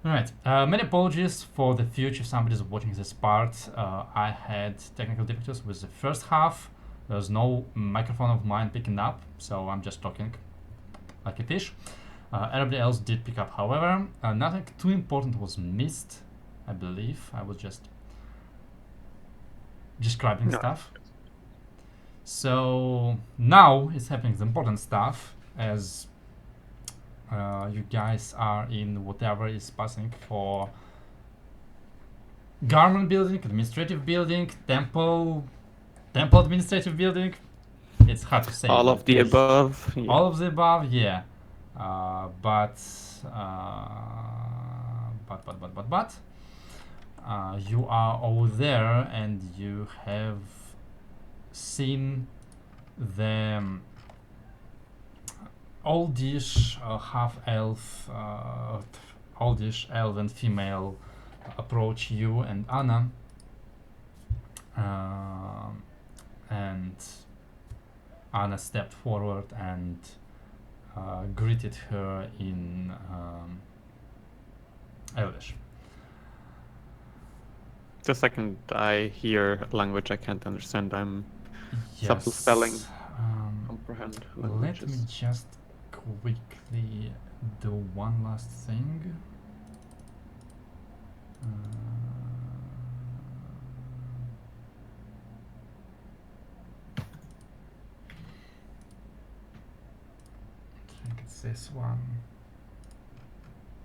Alright, many apologies for the future if somebody's watching this part. I had technical difficulties with the first half. There's no microphone of mine picking up, so I'm just talking like a fish. Everybody else did pick up, however. Nothing too important was missed, I believe. I was just describing stuff. So now is happening the important stuff, as you guys are in whatever is passing for garment building, administrative building, temple administrative building. It's hard to say. All of the above. Yeah. All of the above, yeah. But you are over there and you have seen the oldish half-elf, oldish elven female approach you and Anna, and Anna stepped forward and greeted her in Elvish. The second I hear a language I can't understand, I'm subtle spelling. Comprehend languages. Let me just quickly do one last thing. I think it's this one.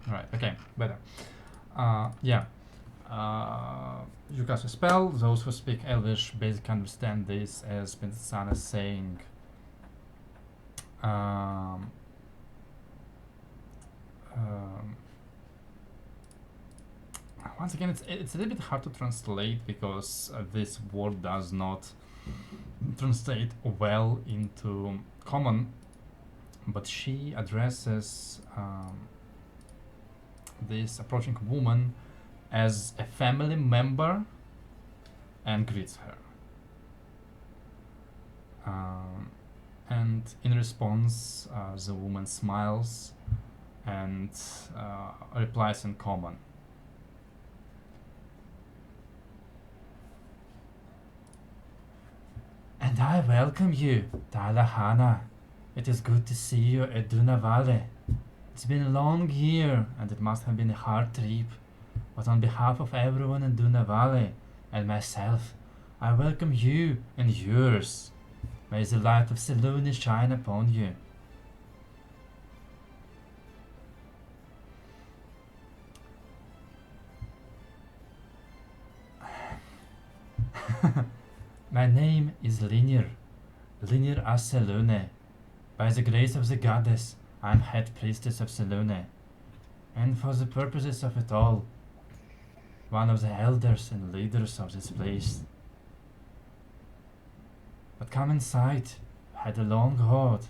Alright, okay, better. Yeah. You cast a spell. Those who speak Elvish basically understand this as Princess saying once again, it's a little bit hard to translate because this word does not translate well into common, but she addresses this approaching woman as a family member and greets her. And in response, the woman smiles and replies in common. And I welcome you, Talahana. It is good to see you at Duna Valley. It's been a long year, and it must have been a hard trip. But on behalf of everyone in Duna Valley and myself, I welcome you and yours. May the light of Selûne shine upon you. My name is Linir Selûne. By the grace of the goddess, I am head priestess of Selûne, and for the purposes of it all, one of the elders and leaders of this place. But come inside. You had a long road,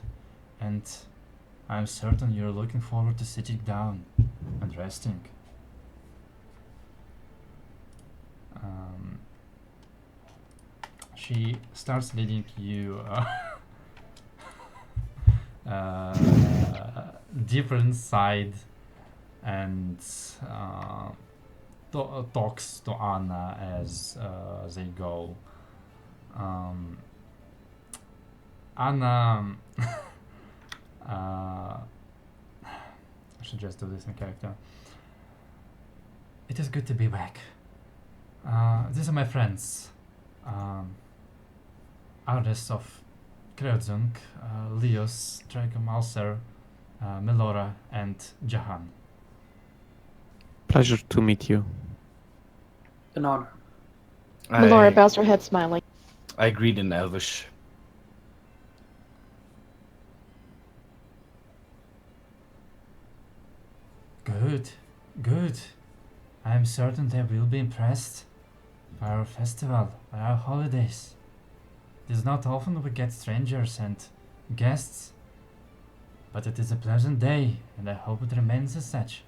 and I am certain you're looking forward to sitting down and resting. She starts leading you deeper inside and talks to Anna as they go. Anna, I should just do this in character. It is good to be back. These are my friends. Artists of Kreuzung, Leos, Dragomalser, Melora, and Jahan. Pleasure to meet you. An honor. Melora bows her head, smiling. I greet in Elvish. Good, good. I am certain they will be impressed by our festival, by our holidays. It is not often we get strangers and guests, but it is a pleasant day, and I hope it remains as such.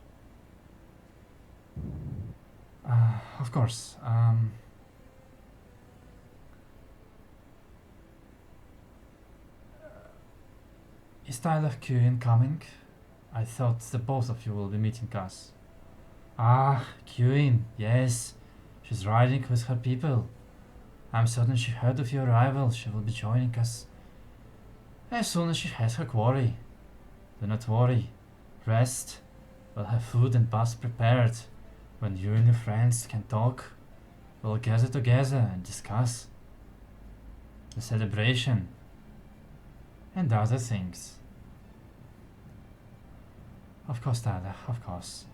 Of course, is Tyler Q incoming? I thought the both of you will be meeting us. Ah, Queen, yes. She's riding with her people. I'm certain she heard of your arrival. She will be joining us as soon as she has her quarry. Do not worry. Rest. We'll have food and baths prepared. When you and your friends can talk, we'll gather together and discuss the celebration and other things. Of course, Tyler, of course.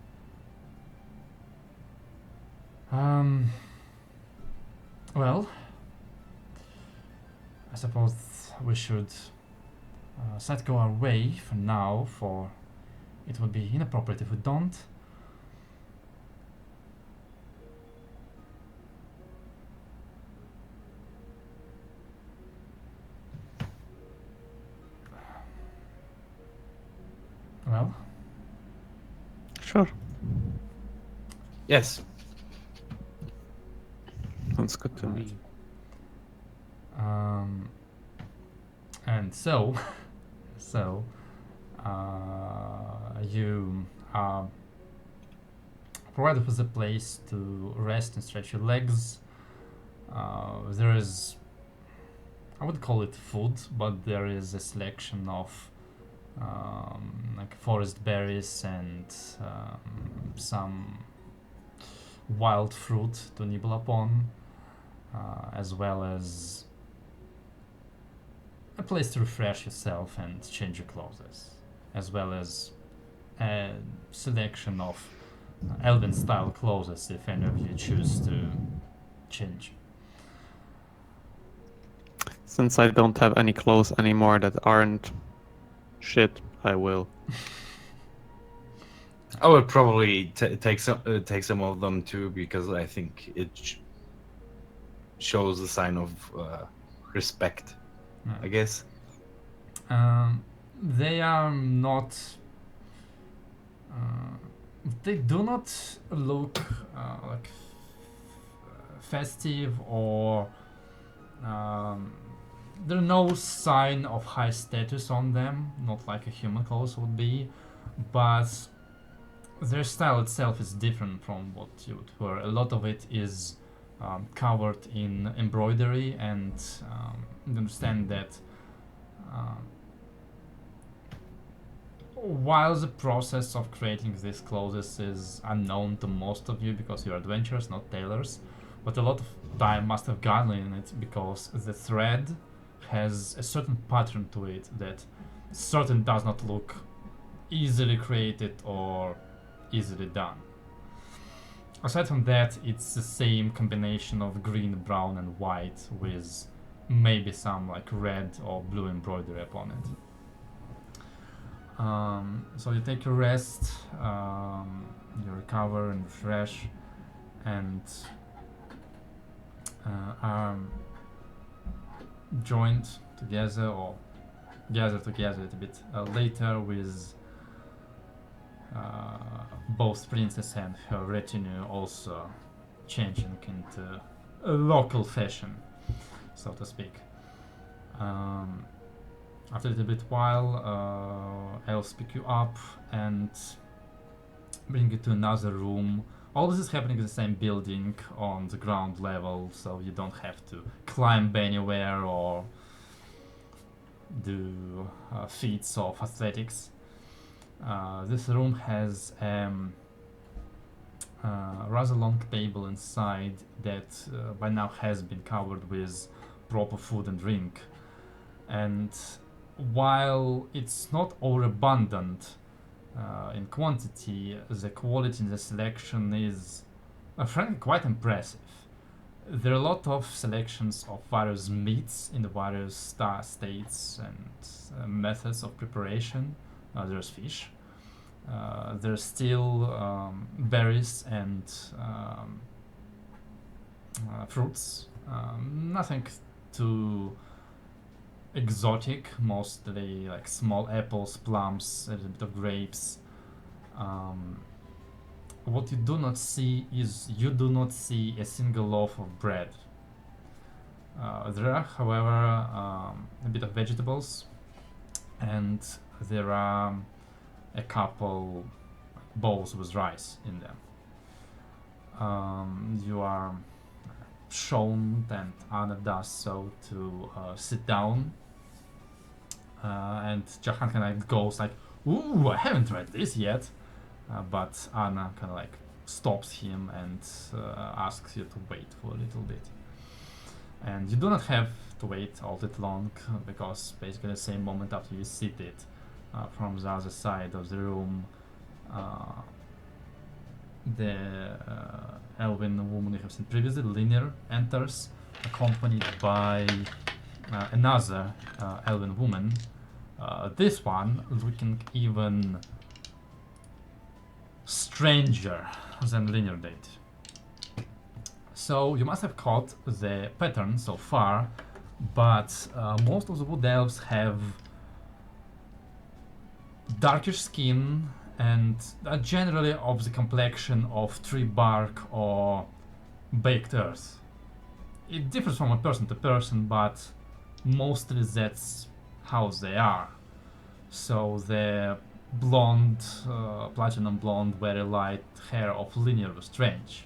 Well, I suppose we should set go our way for now, for it would be inappropriate if we don't. Well, Sure. Yes. Sounds good to me. and so, you are provided with a place to rest and stretch your legs. There is, I would call it food, but there is a selection of like forest berries and some wild fruit to nibble upon, as well as a place to refresh yourself and change your clothes, as well as a selection of elven style clothes if any of you choose to change. Since I don't have any clothes anymore that aren't shit, I will. I would probably take some of them too, because I think it shows a sign of respect, I guess. They are not. They do not look like festive or. There's no sign of high status on them, not like a human clothes would be, but their style itself is different from what you would wear. A lot of it is covered in embroidery, and you understand that while the process of creating these clothes is unknown to most of you because you're adventurers, not tailors, but a lot of time must have gone in it because the thread has a certain pattern to it that certain does not look easily created or easily done. Aside from that, it's the same combination of green, brown, and white with maybe some like red or blue embroidery upon it. So you take a rest, you recover and refresh, and are joined together or gather together a little bit later with both princess and her retinue also changing into a local fashion, so to speak. After a little bit while, elves pick you up and bring you to another room. All this is happening in the same building on the ground level, so you don't have to climb anywhere or do feats of athletics. This room has a rather long table inside that by now has been covered with proper food and drink. And while it's not overabundant in quantity, the quality in the selection is frankly quite impressive. There are a lot of selections of various meats in the various states and methods of preparation. There's fish. There's still berries and fruits. Nothing too exotic, mostly like small apples, plums, a little bit of grapes. What you do not see is a single loaf of bread. There are, however, a bit of vegetables, and there are a couple bowls with rice in them. you are shown, and Anna does so, to sit down. And Jahan kind of goes like, "Ooh, I haven't read this yet," but Anna kind of like stops him and asks you to wait for a little bit. And you do not have to wait all that long, because basically the same moment after you sit it, from the other side of the room, the elven woman you have seen previously, Linear, enters, accompanied by another elven woman. This one looking even stranger than Linear did. So you must have caught the pattern so far, but most of the wood elves have darker skin and generally of the complexion of tree bark or baked earth. It differs from a person to person, but mostly that's how they are. So the blonde, platinum blonde, very light hair of Linear was strange.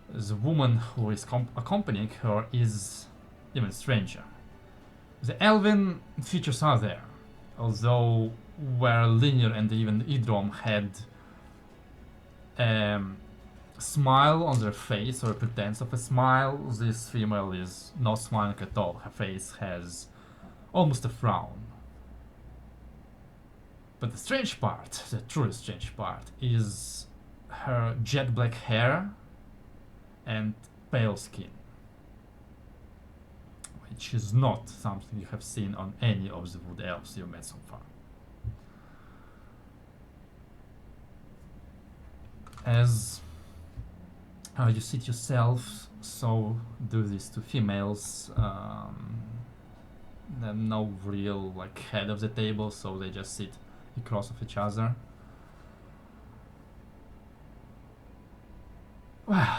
The woman who is accompanying her is even stranger. The elven features are there, although where Linear and even Idrom had a smile on their face, or a pretense of a smile, this female is not smiling at all. Her face has almost a frown. But the strange part, the truly strange part, is her jet black hair and pale skin, which is not something you have seen on any of the wood elves you met so far. As you sit yourself, so do these two females. No real like head of the table, so they just sit across of each other. Well,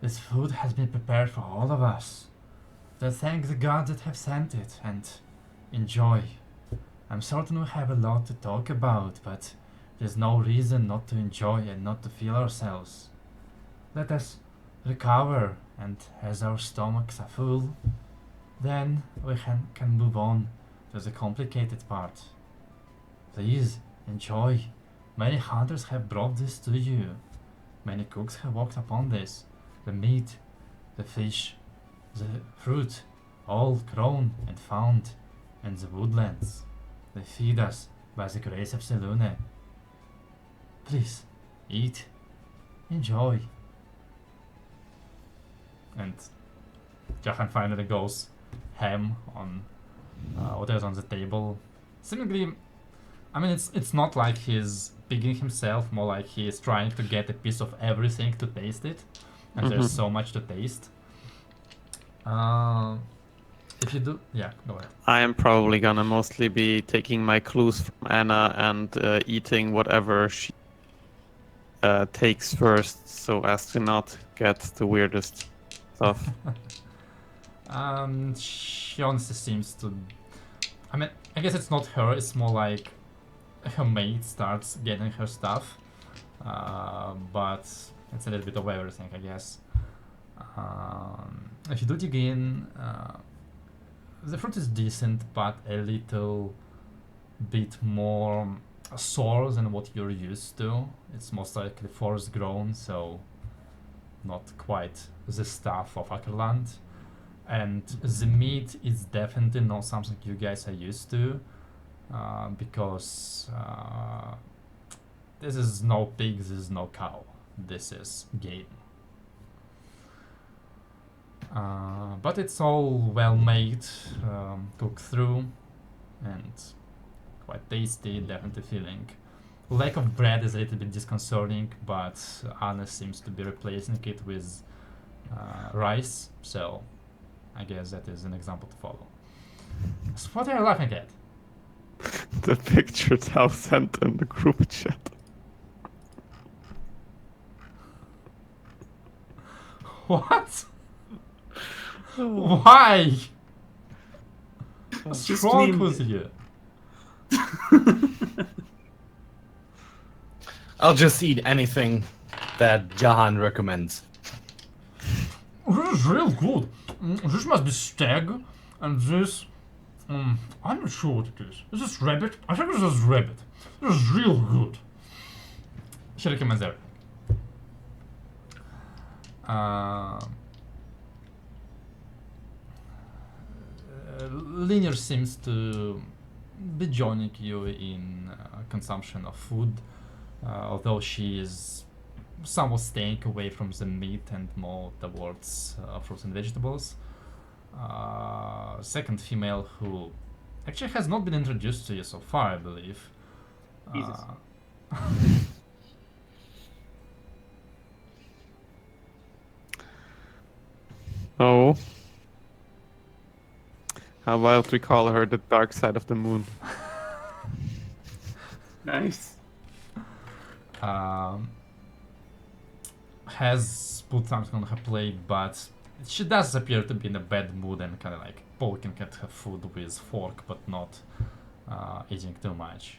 this food has been prepared for all of us. So thank the gods that have sent it, and enjoy. I'm certain we have a lot to talk about, but there's no reason not to enjoy and not to feel ourselves. Let us recover, and as our stomachs are full, then we can move on to the complicated part. Please, enjoy. Many hunters have brought this to you. Many cooks have worked upon this. The meat, the fish, the fruit, all grown and found in the woodlands. They feed us by the grace of Selune. Please, eat, enjoy. And Jahan finally goes ham on what is on the table. Seemingly, I mean, it's not like he's pigging himself, more like he is trying to get a piece of everything to taste it, and there's so much to taste. If you do, yeah, go ahead. I am probably gonna mostly be taking my clues from Anna and eating whatever she takes first, so as to not get the weirdest stuff. She honestly seems to. I mean, I guess it's not her. It's more like her mate starts getting her stuff, but it's a little bit of everything, I guess. If you do dig in, the fruit is decent, but a little bit more sour than what you're used to. It's most likely forest grown, so not quite the stuff of Ackerland. And the meat is definitely not something you guys are used to, because this is no pig, this is no cow, this is game. But it's all well made, cooked through, and quite tasty, definitely filling. Lack of bread is a little bit disconcerting, but Anna seems to be replacing it with rice, so I guess that is an example to follow. So what are you laughing at? The pictures I'll send in the group chat. What? Why? What's Just wrong mean- with you? I'll just eat anything that Jahan recommends. This is real good. This must be stag, and this... I'm not sure what it is. Is this rabbit? I think this is rabbit. This is real good. She recommends that. Linear seems to be joining you in consumption of food, although she is somewhat staying away from the meat and more towards fruits and vegetables. Second female who actually has not been introduced to you so far, I believe. Jesus. Oh. How about we call her the dark side of the moon? Nice. Has put something on her plate, but she does appear to be in a bad mood and kind of like poking at her food with fork, but not eating too much.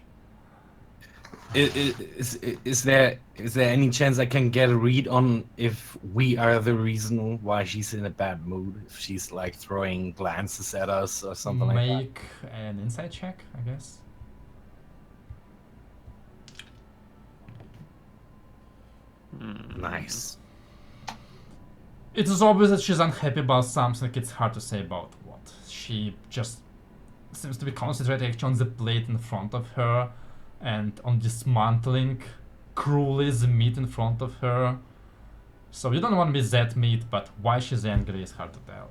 Is there any chance I can get a read on if we are the reason why she's in a bad mood? If she's like throwing glances at us or something like that? Make an insight check, I guess. Nice. It is obvious that she's unhappy about something. It's hard to say about what. She just seems to be concentrating on the plate in front of her and on dismantling cruelly the meat in front of her. So you don't want to be that meat, but why she's angry is hard to tell.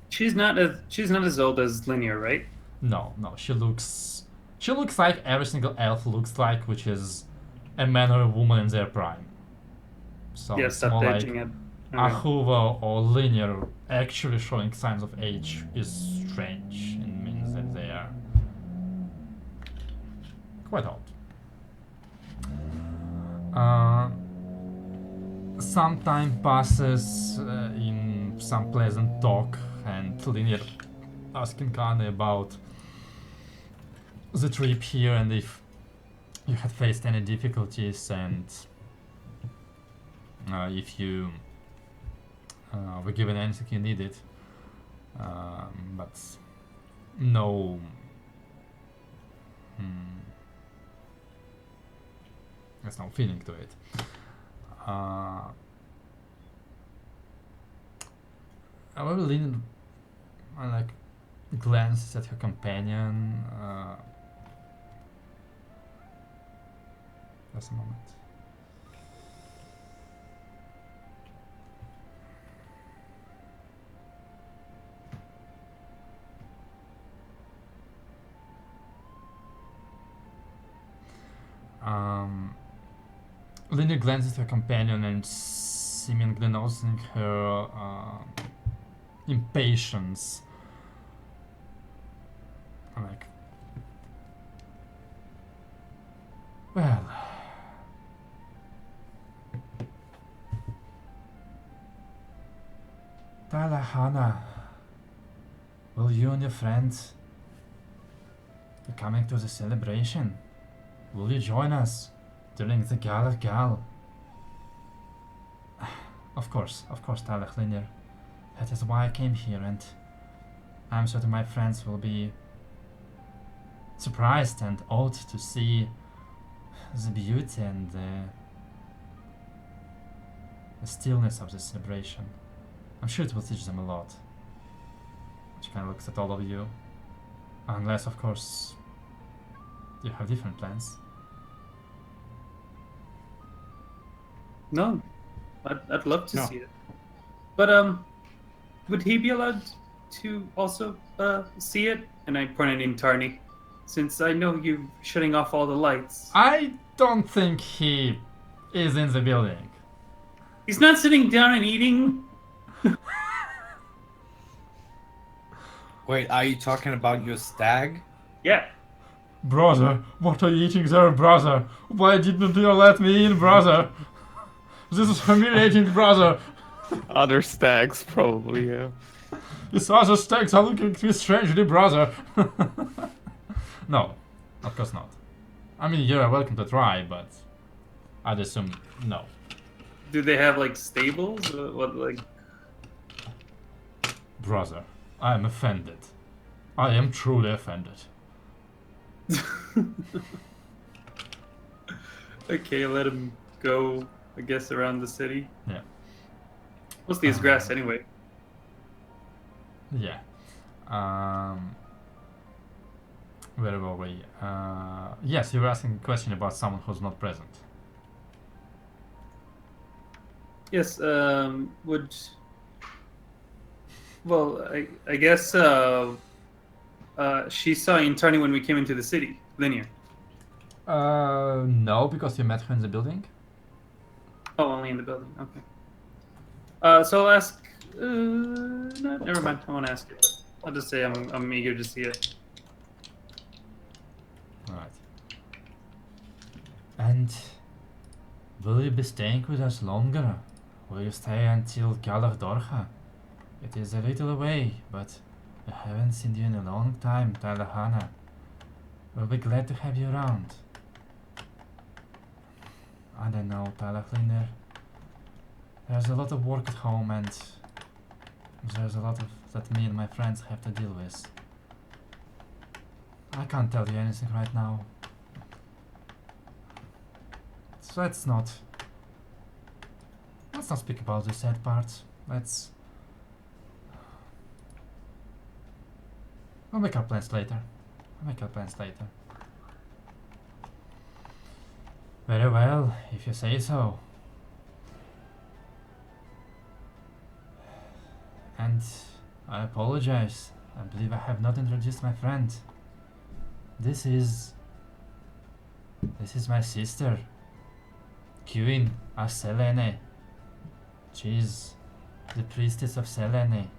She's not as old as Linear, right? No, she looks like every single elf looks like, which is a man or a woman in their prime. So Yeah, it's stop more like edging it. Ahuva or Linear actually showing signs of age is strange and means that they are quite old. Some time passes in some pleasant talk, and Linear asking Kane about the trip here and if you had faced any difficulties and if you were given anything you needed, but no there's no feeling to it. However, Lynn like glances at her companion. Just a moment. Linear glances at her companion and seemingly noticing her impatience. Like, well, Talahana, will you and your friends be coming to the celebration? Will you join us during the Gala Gal? Of course, Talach Linear. That is why I came here, and I'm certain my friends will be surprised and awed to see the beauty and the stillness of the celebration. I'm sure it will teach them a lot. She kind of looks at all of you. Unless, of course, you have different plans. No, I'd love to see it. But would he be allowed to also see it? And I pointed in Tarny, since I know you're shutting off all the lights. I don't think he is in the building. He's not sitting down and eating. Wait, are you talking about your stag? Yeah. Brother, what are you eating there, brother? Why didn't you let me in, brother? This is humiliating, brother. Other stags, probably, yeah. These other stags are looking at me strangely, brother. No, of course not. I mean, you're welcome to try, but I'd assume no. Do they have like stables? What like? Brother, I am offended. I am truly offended. Okay, let him go. I guess around the city. Yeah. Mostly it's grass anyway. Yeah. Where were we? Yes, you were asking a question about someone who's not present. Yes. Would. Well, I guess she saw Intani when we came into the city. Linear. No, because you met her in the building. Oh, only in the building. Okay. So I'll ask. No, never mind. I won't ask it. I'll just say I'm eager to see it. Right. And will you be staying with us longer? Will you stay until Galardorcha? It is a little away, but I haven't seen you in a long time, Talahana. We'll be glad to have you around. I don't know, Talachliner. There's a lot of work at home and there's a lot of that me and my friends have to deal with. I can't tell you anything right now. So let's not speak about the sad parts. We'll make our plans later. Very well, if you say so. And I apologize. I believe I have not introduced my friend. This is my sister, Queen of Selene. She's the priestess of Selene,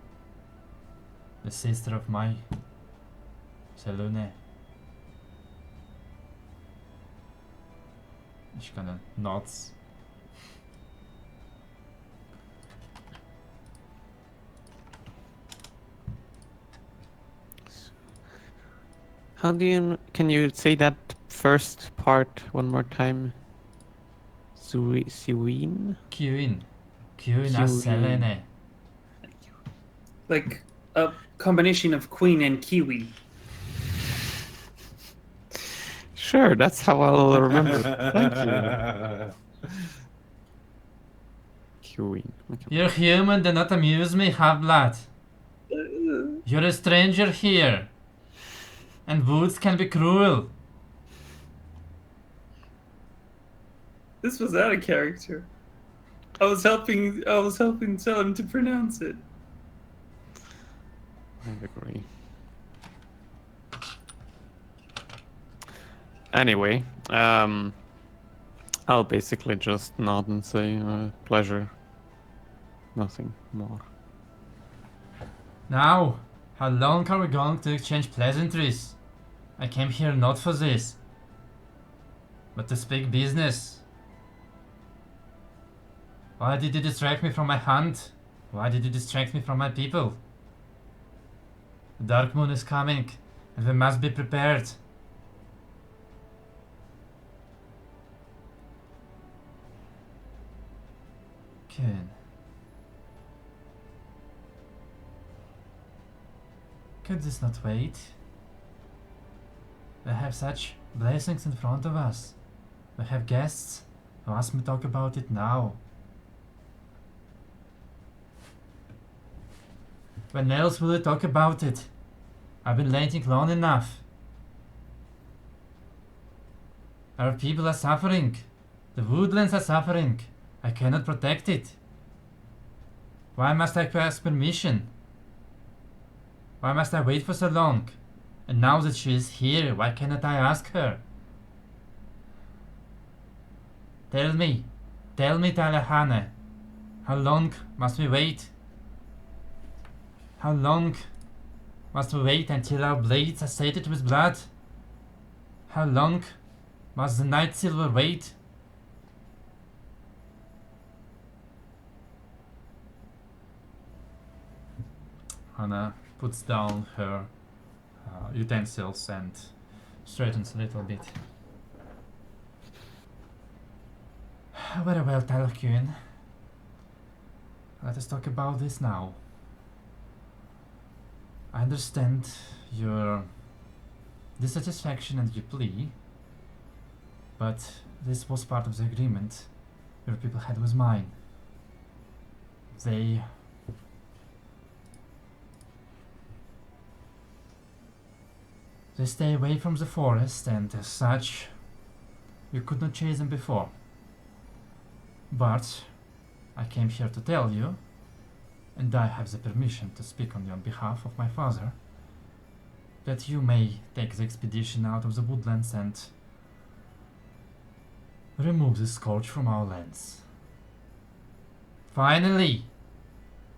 the sister of my Selune. She kinda nods. How do you... Can you say that first part one more time? Siwin? Queen of Queen. Selene. Like a combination of queen and kiwi. Sure, that's how I'll remember it. Thank you. Queen. Okay. You're human, do not amuse me, half-blood. You're a stranger here. And woods can be cruel. This was out of character. I was helping tell him to pronounce it. I agree. Anyway, I'll basically just nod and say pleasure. Nothing more. Now, how long are we going to exchange pleasantries? I came here not for this, but to speak business. Why did you distract me from my hunt? Why did you distract me from my people? The dark moon is coming, and we must be prepared. Good. Could this not wait? We have such blessings in front of us. We have guests who ask me to talk about it now. When else will we talk about it? I've been waiting long enough. Our people are suffering. The woodlands are suffering. I cannot protect it. Why must I ask permission? Why must I wait for so long? And now that she is here, why cannot I ask her? Tell me, Talahane, how long must we wait? How long must we wait until our blades are sated with blood? How long must the Night Silver wait? Hannah puts down her utensils and straightens a little bit. Very well, Talakun. Let us talk about this now. I understand your dissatisfaction and your plea, but this was part of the agreement your people had with mine. They stay away from the forest, and as such, you could not chase them before. But I came here to tell you, and I have the permission to speak on your behalf of my father, that you may take the expedition out of the woodlands and remove the scourge from our lands. Finally!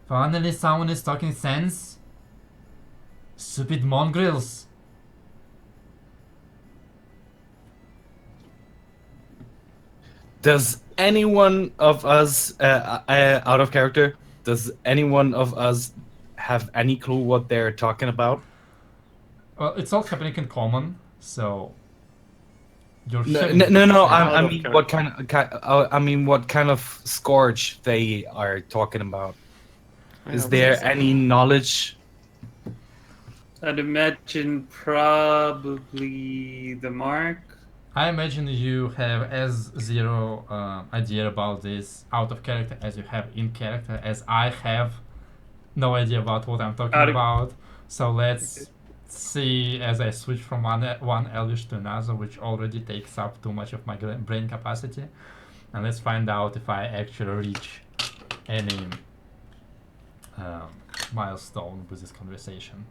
Finally someone is talking sense! Stupid mongrels! Does anyone of us, out of character, does anyone of us have any clue what they're talking about? Well, it's all happening in common, so you're No, hearing no, it. no. no, Out I of mean, character. I mean, what kind of scourge they are talking about? I Is have there this. any knowledge? I'd imagine probably the mark. I imagine you have as zero idea about this out of character as you have in character, as I have no idea about what I'm talking Out of- about. So let's see as I switch from one Elvish to another, which already takes up too much of my brain capacity. And let's find out if I actually reach any milestone with this conversation.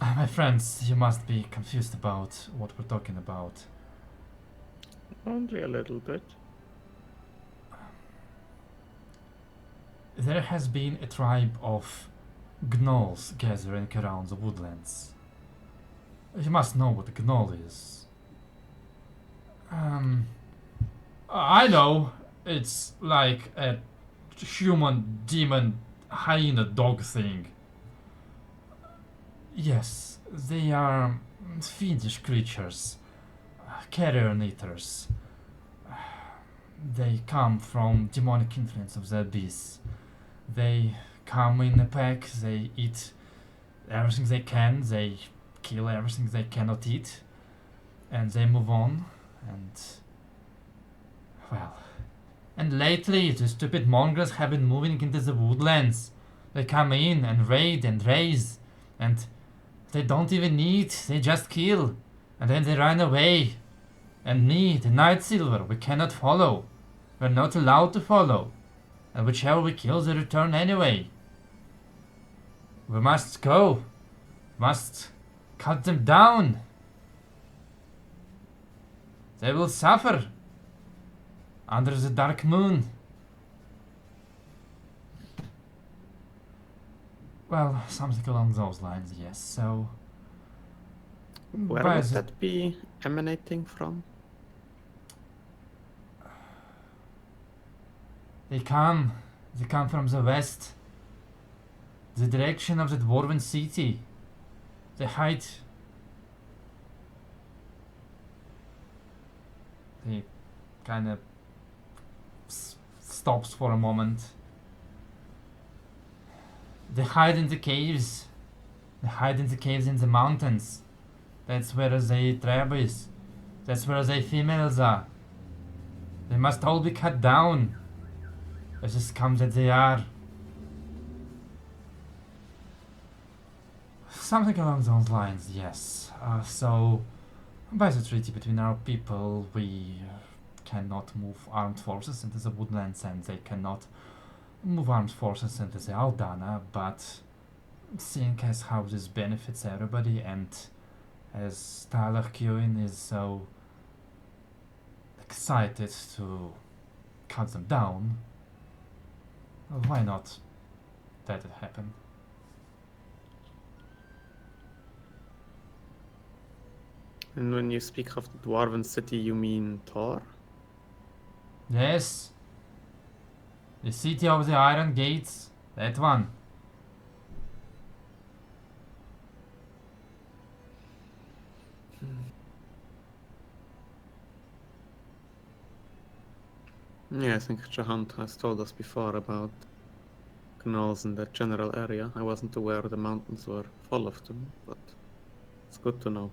My friends, you must be confused about what we're talking about. Only a little bit. There has been a tribe of gnolls gathering around the woodlands. You must know what a gnoll is. I know. It's like a human demon hyena dog thing. Yes, they are fiendish creatures, carrion eaters. They come from demonic influence of the abyss. They come in a pack, they eat everything they can, they kill everything they cannot eat, and they move on, and well. And lately, the stupid mongrels have been moving into the woodlands. They come in and raid and raise, and they don't even eat, they just kill, and then they run away. And me, the Night Silver, we cannot follow. We're not allowed to follow. And whichever we kill, they return anyway. We must go. Must cut them down. They will suffer under the dark moon. Well, something along those lines, yes. So, Where Why would is it- that be emanating from? they come from the west, the direction of the dwarven city. They hide. He kind of stops for a moment. They hide in the caves. They hide in the caves in the mountains. That's where the tribe is. That's where the females are. They must all be cut down. As the scum that they are. Something along those lines, yes. So, by the treaty between our people, we cannot move armed forces into the woodlands, and they cannot move armed forces into the Aldana, but seeing as how this benefits everybody, and as Tyler Kewin is so excited to cut them down, well, why not let it happen? And when you speak of the Dwarven city, you mean Thor? Yes, the city of the Iron Gates, that one. Yeah, I think Jahant has told us before about canals in that general area. I wasn't aware the mountains were full of them, but it's good to know.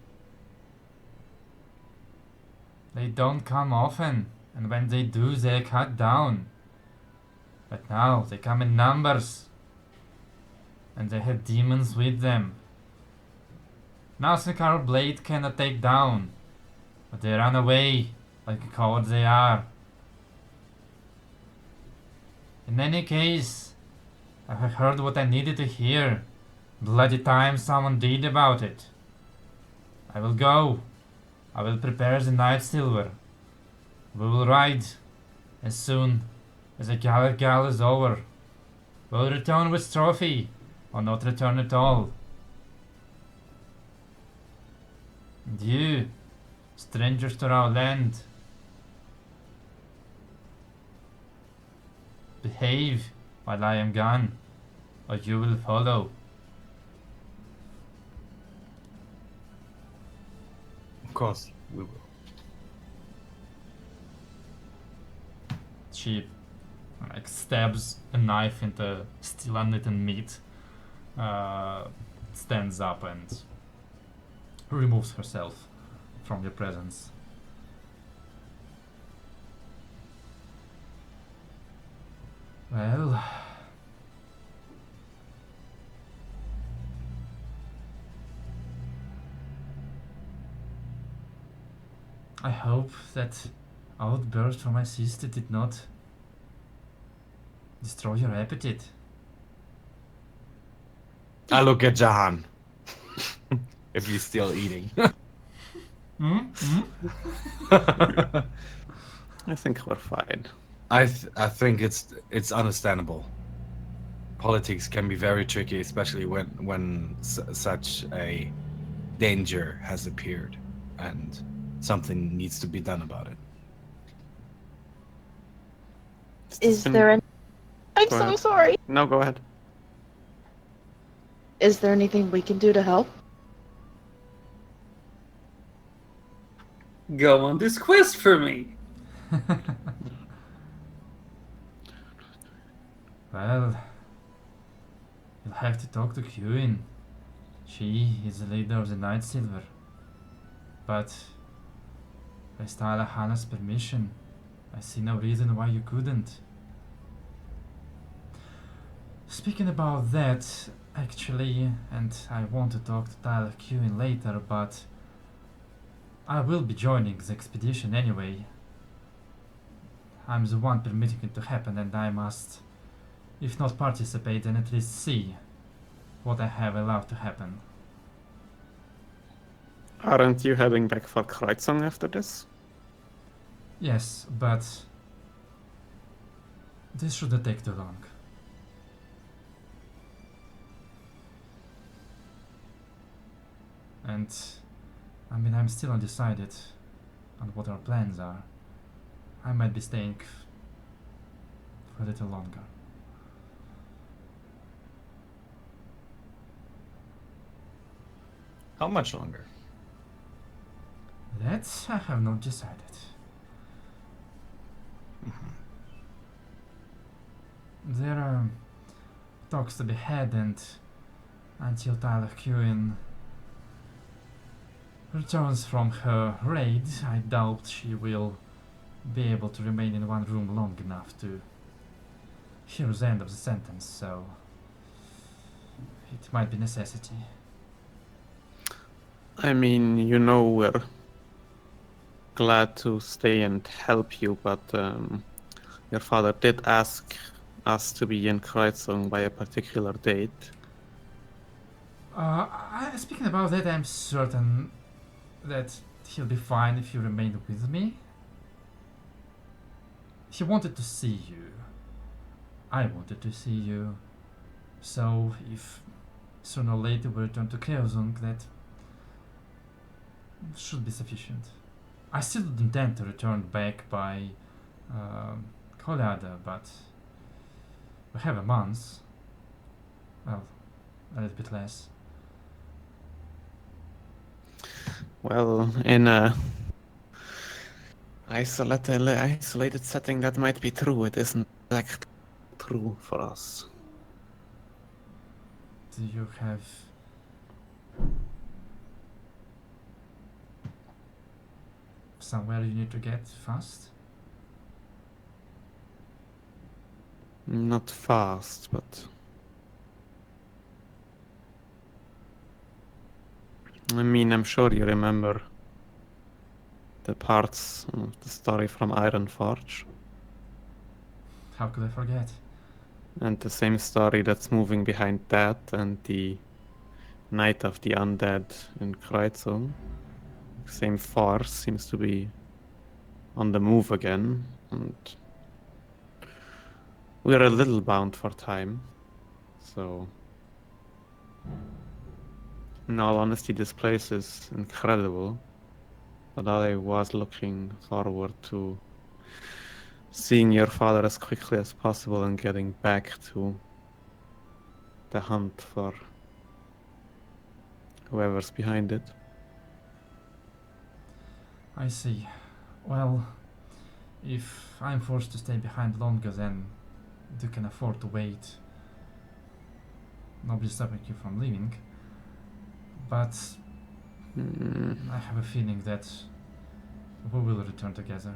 They don't come often, and when they do, they cut down. But now they come in numbers, and they have demons with them. Nothing our blade cannot take down, but they run away like cowards they are. In any case, I have heard what I needed to hear. Bloody time someone did about it. I will go. I will prepare the night silver. We will ride as soon as the Gal is over. We'll return with trophy, or not return at all. And you, strangers to our land, behave while I am gone, or you will follow. Of course, we will. She stabs a knife into still uneaten meat, stands up and removes herself from your presence. Well, I hope that outburst from my sister did not destroy your appetite. I look at Jahan. If he's still eating. I think we're fine. I think it's understandable. Politics can be very tricky, especially when such a danger has appeared, and something needs to be done about it. Is there an... I'm Go so ahead. sorry. No, go ahead. Is there anything we can do to help? Go on this quest for me. Well, you'll have to talk to Queen. She is the leader of the Night Silver. But with Hana's permission, I see no reason why you couldn't. Speaking about that, actually, and I want to talk to Tyler Queen later, but I will be joining the expedition anyway. I'm the one permitting it to happen, and I must, if not participate, then at least see what I have allowed to happen. Aren't you heading back for Kreutzung after this? Yes, but this shouldn't take too long. And I mean, I'm still undecided on what our plans are. I might be staying for a little longer. How much longer? That I have not decided. There are talks to be had, and until Tyler Quinn returns from her raid, I doubt she will be able to remain in one room long enough to hear the end of the sentence, so it might be necessity. I mean, you know, we're glad to stay and help you, but your father did ask us to be in Kreutzung by a particular date. Speaking about that, I'm certain that he'll be fine if you remain with me. He wanted to see you. I wanted to see you. So if sooner or later we return to Kreuzung, that should be sufficient. I still intend to return back by Colada, but we have a month. Well, a little bit less. Well, in a isolated setting, that might be true. It isn't exactly true for us. Do you have somewhere you need to get fast? Not fast, but I mean, I'm sure you remember the parts of the story from Iron Forge, How could I forget? and the same story that's moving behind that, and the Night of the Undead in Kreutzung. Same force seems to be on the move again, and we're a little bound for time. So, in all honesty, this place is incredible. But I was looking forward to seeing your father as quickly as possible and getting back to the hunt for whoever's behind it. I see. Well, if I'm forced to stay behind longer than you can afford to wait, nobody's stopping you from leaving. But I have a feeling that we will return together.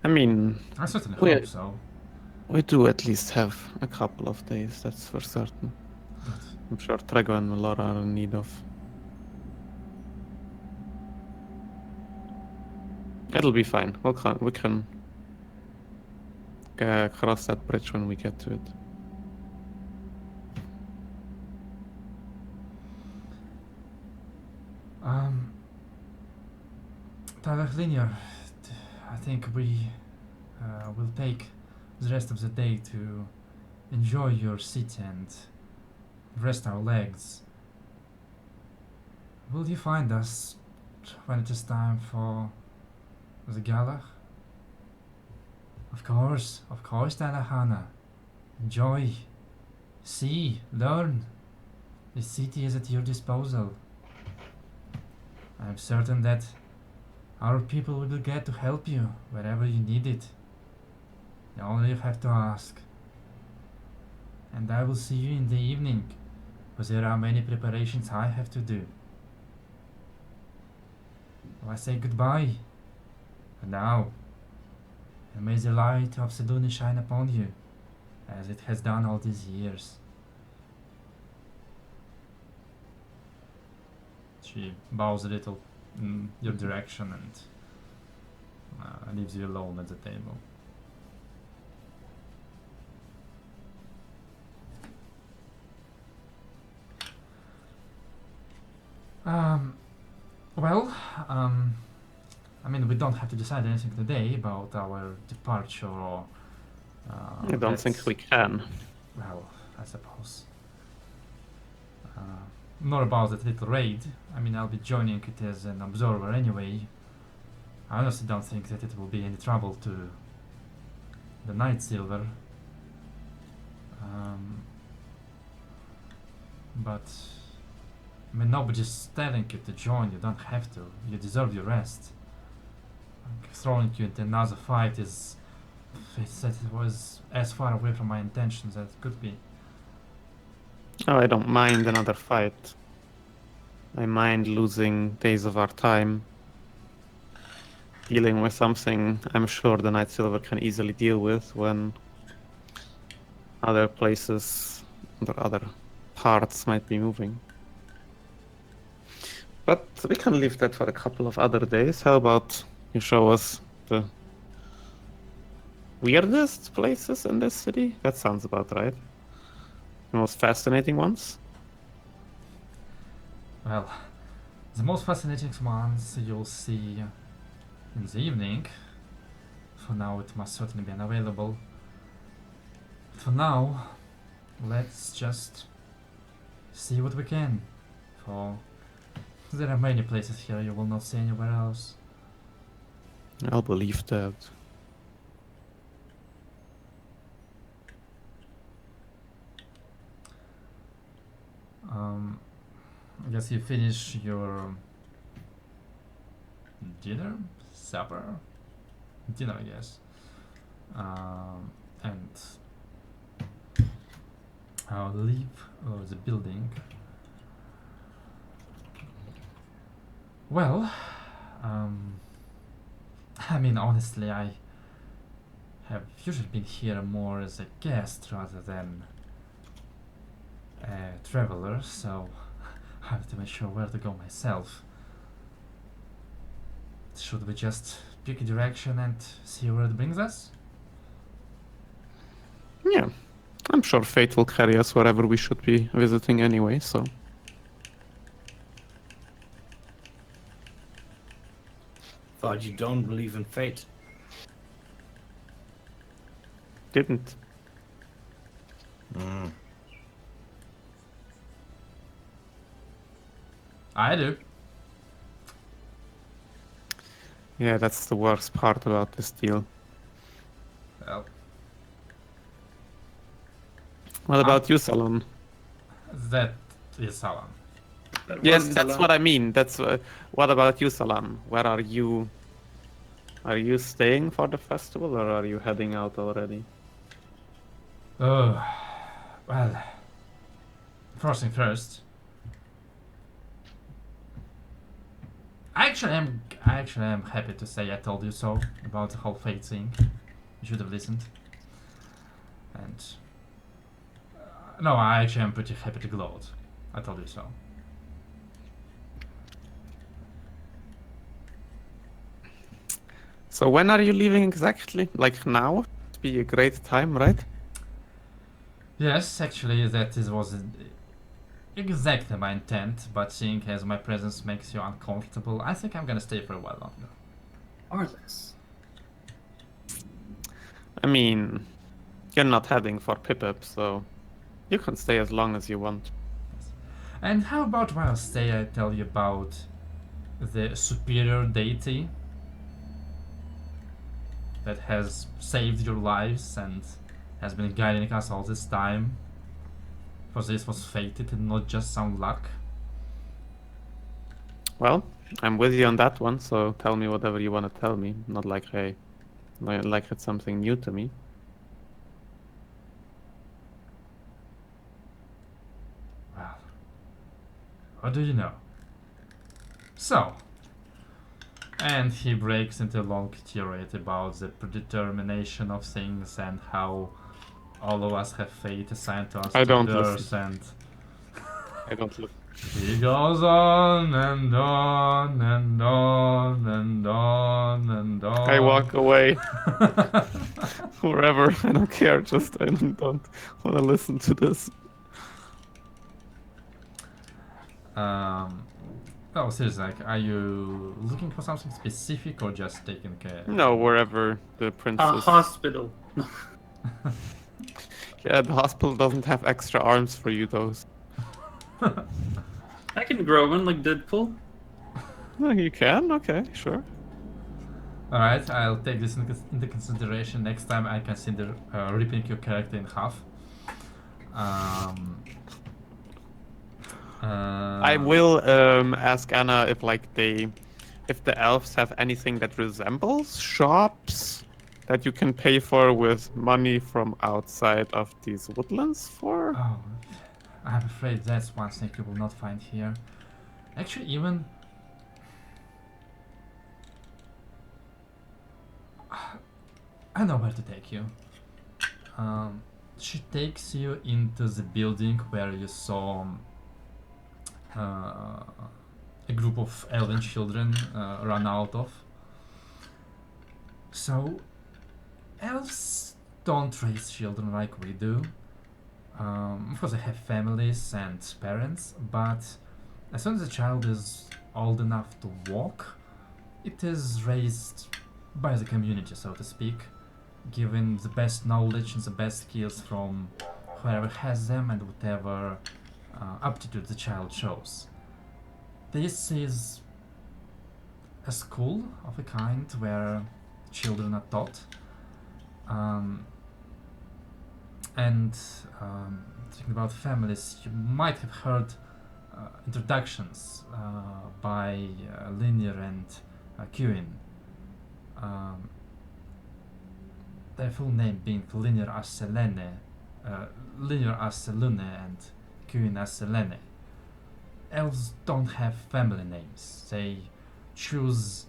I mean, I certainly we- hope so. we do at least have a couple of days, that's for certain. But I'm sure Trego and Laura are in need of. It'll be fine. We can cross that bridge when we get to it. Tyler Linear, I think we will take the rest of the day to enjoy your city and rest our legs. Will you find us when it is time for the gala? Of course, Talahana. Enjoy, see, learn. The city is at your disposal. I am certain that our people will be glad to help you wherever you need it. You only have to ask. And I will see you in the evening, because there are many preparations I have to do. So I say goodbye for now, and may the light of Seduna shine upon you, as it has done all these years. She bows a little in your direction and leaves you alone at the table. Well, I mean, we don't have to decide anything today about our departure or. I don't think we can. Well, I suppose. Nor about that little raid. I mean, I'll be joining it as an observer anyway. I honestly don't think that it will be any trouble to the Night Silver. But I mean, nobody's telling you to join. You don't have to. You deserve your rest. Throwing you into another fight is. It was as far away from my intentions as it could be. Oh, I don't mind another fight. I mind losing days of our time dealing with something I'm sure the Night Silver can easily deal with when other places or other parts might be moving. But we can leave that for a couple of other days. How about you show us the weirdest places in this city? That sounds about right. The most fascinating ones? Well, the most fascinating ones you'll see in the evening. For now, it must certainly be unavailable. For now, let's just see what we can. For there are many places here you will not see anywhere else. I'll believe that. I guess you finish your dinner, supper, dinner, I guess, and leave the building. Well, I mean, honestly, I have usually been here more as a guest rather than a traveler, so I have to make sure where to go myself. Should we just pick a direction and see where it brings us? Yeah, I'm sure fate will carry us wherever we should be visiting anyway, so. Thought you don't believe in fate. Didn't. Mm. I do. Yeah, that's the worst part about this deal. Well, What about you, Salon? that is Salam. That Yeah, was that's Talon. what I mean. That's what about you, Salam? Where are you? Are you staying for the festival or are you heading out already? Oh, well, first thing first. I actually am happy to say I told you so about the whole fate thing. You should have listened. And no, I actually am pretty happy to gloat. I told you so. So when are you leaving exactly? Like now? It'd be a great time, right? Yes, actually, was exactly my intent. But seeing as my presence makes you uncomfortable, I think I'm gonna stay for a while longer. Or less. I mean, you're not heading for Pip-Up, so you can stay as long as you want. And how about while I stay, I tell you about the superior deity that has saved your lives and has been guiding us all this time. For this was fated and not just some luck. Well, I'm with you on that one, so tell me whatever you want to tell me. Not like it's something new to me. Well, what do you know? So, and he breaks into a long tirade about the predetermination of things and how all of us have fate assigned to us I to don't birth, listen. and I don't look. he goes on and on and on and on and on. I walk away wherever. I don't care. Just I don't want to listen to this. Oh, seriously, like, are you looking for something specific or just taking care? No, wherever the A princess. hospital. Yeah, the hospital doesn't have extra arms for you, though. I can grow one like Deadpool. No, you can. Okay, sure. Alright, I'll take this into consideration next time I consider ripping your character in half. I will ask Anna if if the elves have anything that resembles shops that you can pay for with money from outside of these woodlands for. Oh, I'm afraid that's one thing you will not find here. Actually, even I know where to take you. She takes you into the building where you saw a group of elven children run out of. So, elves don't raise children like we do. Of course, they have families and parents, but as soon as a child is old enough to walk, it is raised by the community, so to speak, given the best knowledge and the best skills from whoever has them and whatever aptitude the child shows. This is a school of a kind where children are taught. And thinking about families, you might have heard introductions by Linear and Kewin. Um, their full name being Linear as Selene, Linear as Selune, and Kewin as Selene. Elves don't have family names. They choose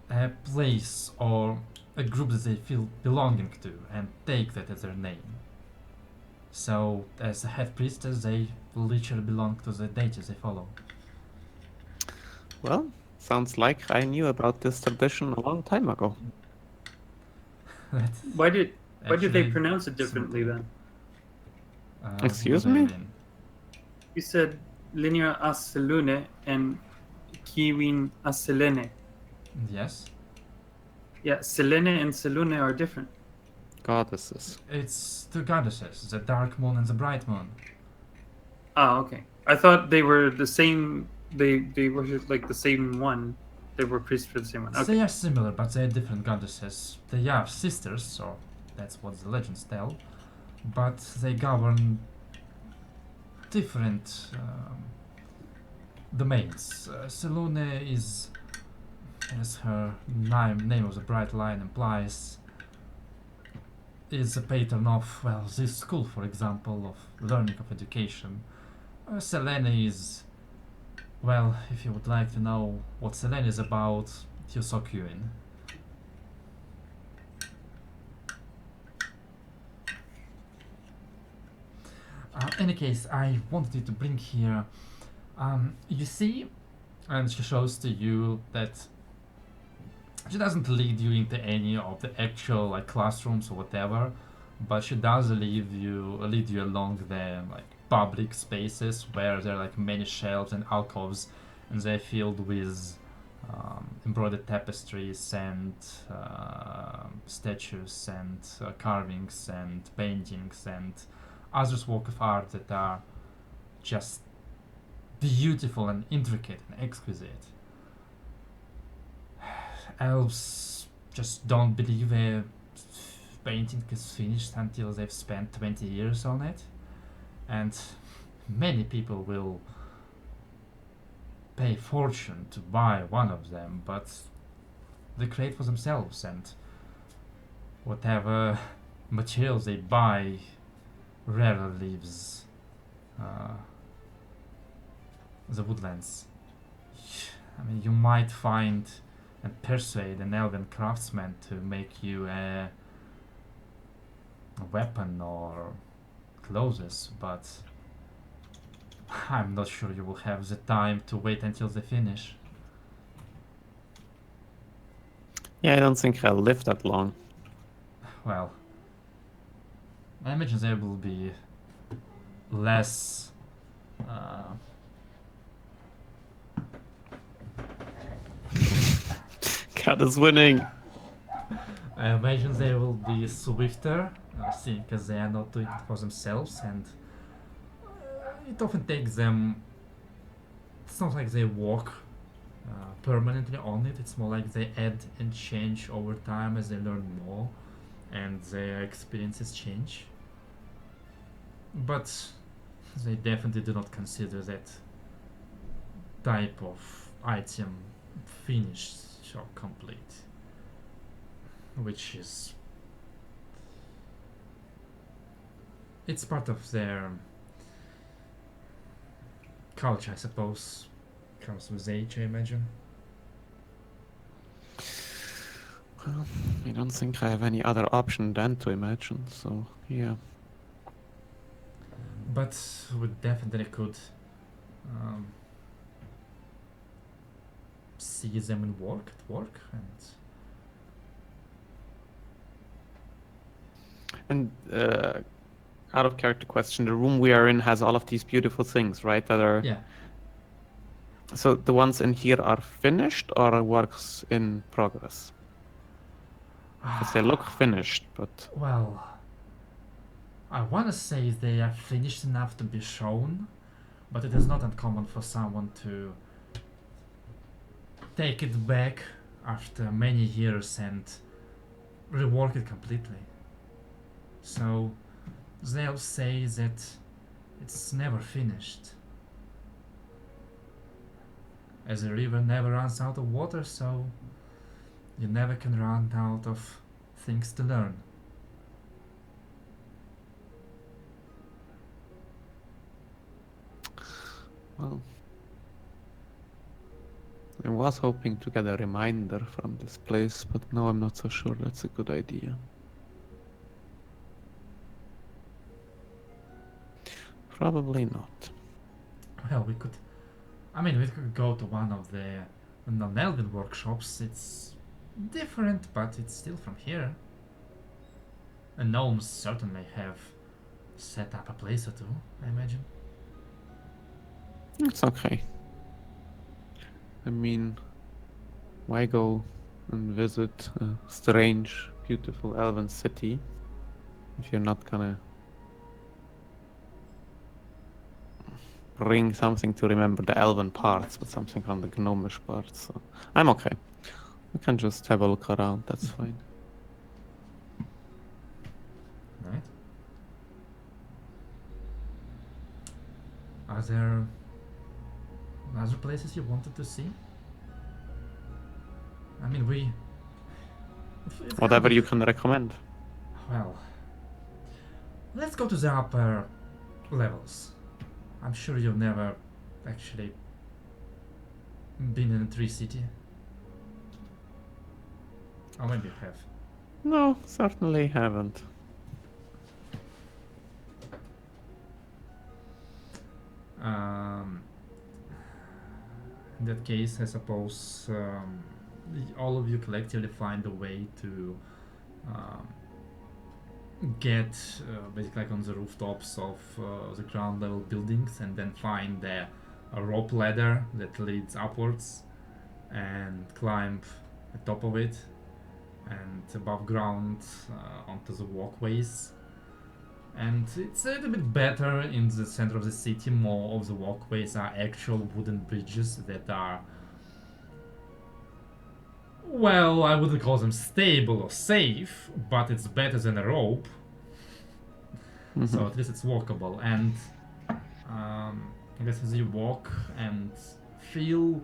a place or a group that they feel belonging to and take that as their name. So, as a head priestess, they literally belong to the deities they follow. Well, sounds like I knew about this tradition a long time ago. That's Why did they actually pronounce it differently simple. then? Excuse What do you me? mean? You said Linear Aselune and Kiwin Aselene. Yes, Yeah, Selene and Selune are different. Goddesses. it's two goddesses, the dark moon and the bright moon. Ah, okay. I thought they were the same. They were like the same one. They were priests for the same one. Okay. They are similar, but they are different goddesses. They are sisters, or that's what the legends tell, but they govern different domains. Selune is, as her name of the bright line implies, is a patron of, well, this school, for example, of learning, of education. Selene is, well, if you would like to know what Selene is about, you saw Kewin. Any case, I wanted you to bring here. You see, and she shows to you that she doesn't lead you into any of the actual like classrooms or whatever, but she does lead you along the like public spaces where there are like many shelves and alcoves, and they're filled with embroidered tapestries and statues and carvings and paintings and others work of art that are just beautiful and intricate and exquisite. Elves just don't believe a painting is finished until they've spent 20 years on it, and many people will pay fortune to buy one of them, but they create for themselves, and whatever materials they buy rarely leaves the woodlands. I mean, you might find and persuade an elven craftsman to make you a weapon or clothes, but I'm not sure you will have the time to wait until they finish. Yeah, I don't think I'll live that long. Well, I imagine there will be less Cat is winning. I imagine they will be swifter, seeing because they are not doing it for themselves, and it often takes them. It's not like they work permanently on it. It's more like they add and change over time as they learn more, and their experiences change. But they definitely do not consider that type of item finished or complete, which is it's part of their culture, I suppose. Comes with age, I imagine. Well, I don't think I have any other option than to imagine, so yeah. But we definitely could see them in work, and Out of character question, the room we are in has all of these beautiful things, right? That are yeah. so the ones in here are finished or are works in progress? Because they look finished, but Well, I want to say they are finished enough to be shown, but it is not uncommon for someone to take it back after many years and rework it completely. So they'll say that it's never finished, as the river never runs out of water, so you never can run out of things to learn. Well, I was hoping to get a reminder from this place, but now I'm not so sure that's a good idea. Probably not. Well, we could go to one of the non-Elven workshops. It's different, but it's still from here. And gnomes certainly have set up a place or two, I imagine. It's okay. I mean, why go and visit a strange, beautiful elven city if you're not gonna bring something to remember the elven parts, but something from the gnomish parts? So I'm okay. We can just have a look around, that's fine. Right? Are there other places you wanted to see? I mean, it's Whatever kind of- you can recommend. Well, let's go to the upper levels. I'm sure you've never actually been in a tree city. Or maybe you have. No, certainly haven't. In that case, I suppose all of you collectively find a way to um, get basically like on the rooftops of the ground level buildings, and then find a rope ladder that leads upwards and climb the top of it and above ground onto the walkways. And it's a little bit better in the center of the city. More of the walkways are actual wooden bridges that are, well, I wouldn't call them stable or safe, but it's better than a rope. So at least it's walkable. And I guess as you walk and feel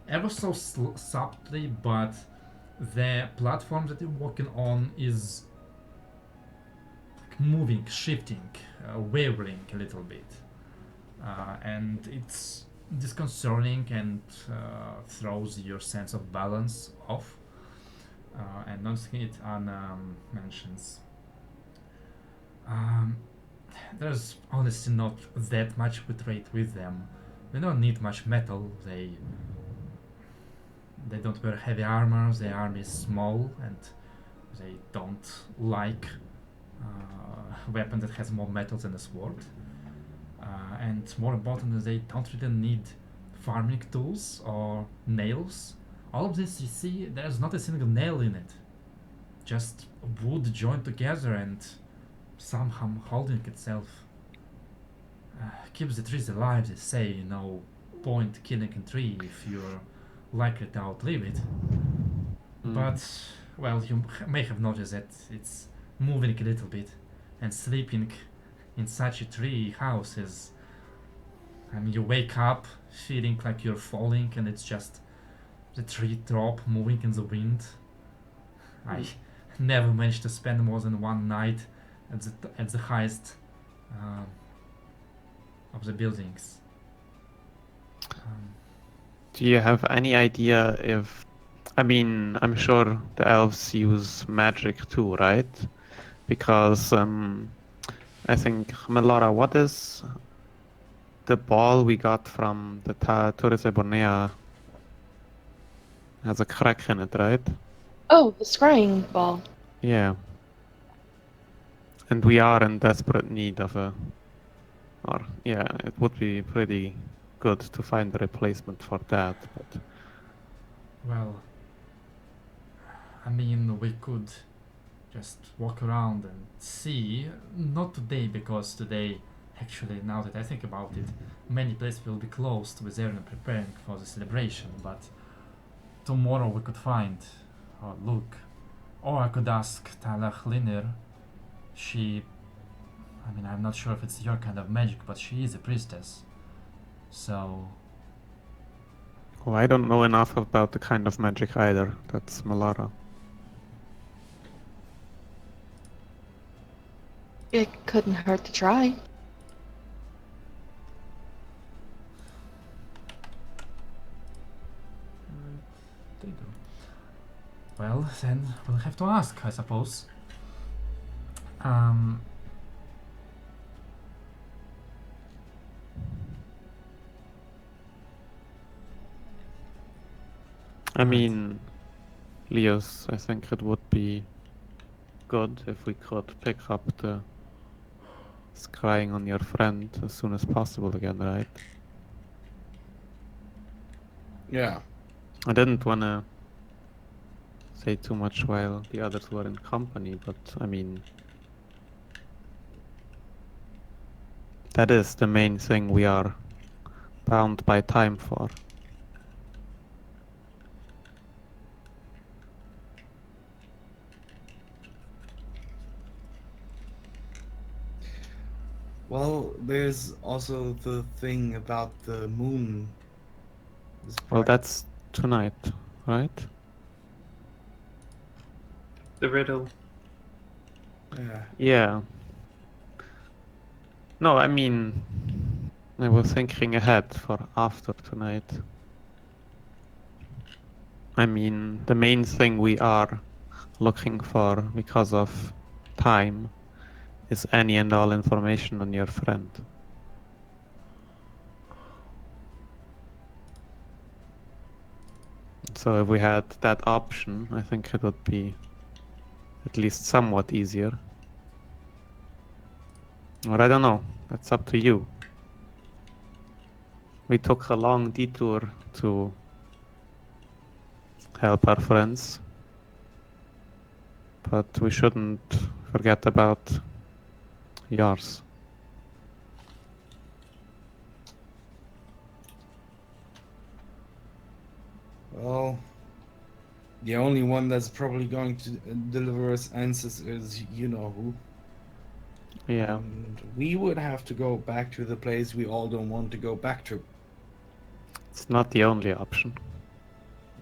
ever so subtly, but the platform that you're walking on is moving, shifting, wavering a little bit, and it's disconcerting and throws your sense of balance off. And noticing it on mentions. There's honestly not that much bitrate with them. They don't need much metal. They don't wear heavy armor. Their army is small, and they don't like a weapon that has more metal than a sword. And more importantly, they don't really need farming tools or nails. All of this, you see, there's not a single nail in it. Just wood joined together and somehow holding itself. Keeps the trees alive, they say. No point killing a tree if you're likely to outlive it. But, well, you may have noticed that it's moving a little bit, and sleeping in such a tree house is, I mean, you wake up feeling like you're falling, and it's just the tree top moving in the wind. I never managed to spend more than one night at the highest of the buildings. Do you have any idea if... I mean, I'm sure the elves use magic too, right? Because I think, Melora, what is the ball we got from the Torres de Bornea? Has a crack in it, right? Oh, the scrying ball. Yeah. And we are in desperate need of a... Or, yeah, it would be pretty good to find a replacement for that, but... Well, I mean, we could just walk around and see. Not today, because today, actually, now that I think about it, many places will be closed with everyone preparing for the celebration. But tomorrow we could find or look. Or I could ask Talach Linir. I mean, I'm not sure if it's your kind of magic, but she is a priestess. So Oh, I don't know enough about the kind of magic either. That's Malara. It couldn't hurt to try. They do. Well, then we'll have to ask, I suppose. Um, I Right. mean, Leos, I think it would be good if we could pick up the scrying on your friend as soon as possible again, right? Yeah. I didn't want to say too much while the others were in company, but I mean, that is the main thing we are bound by time for. Well, there's also the thing about the moon. Well, that's tonight, right? The riddle. Yeah. Yeah. No, I mean, I was thinking ahead for after tonight. I mean, the main thing we are looking for because of time is any and all information on your friend. So if we had that option, I think it would be at least somewhat easier. Or I don't know, that's up to you. We took a long detour to help our friends, but we shouldn't forget about yours. Well, the only one that's probably going to deliver us answers is you know who. Yeah. And we would have to go back to the place we all don't want to go back to. It's not the only option.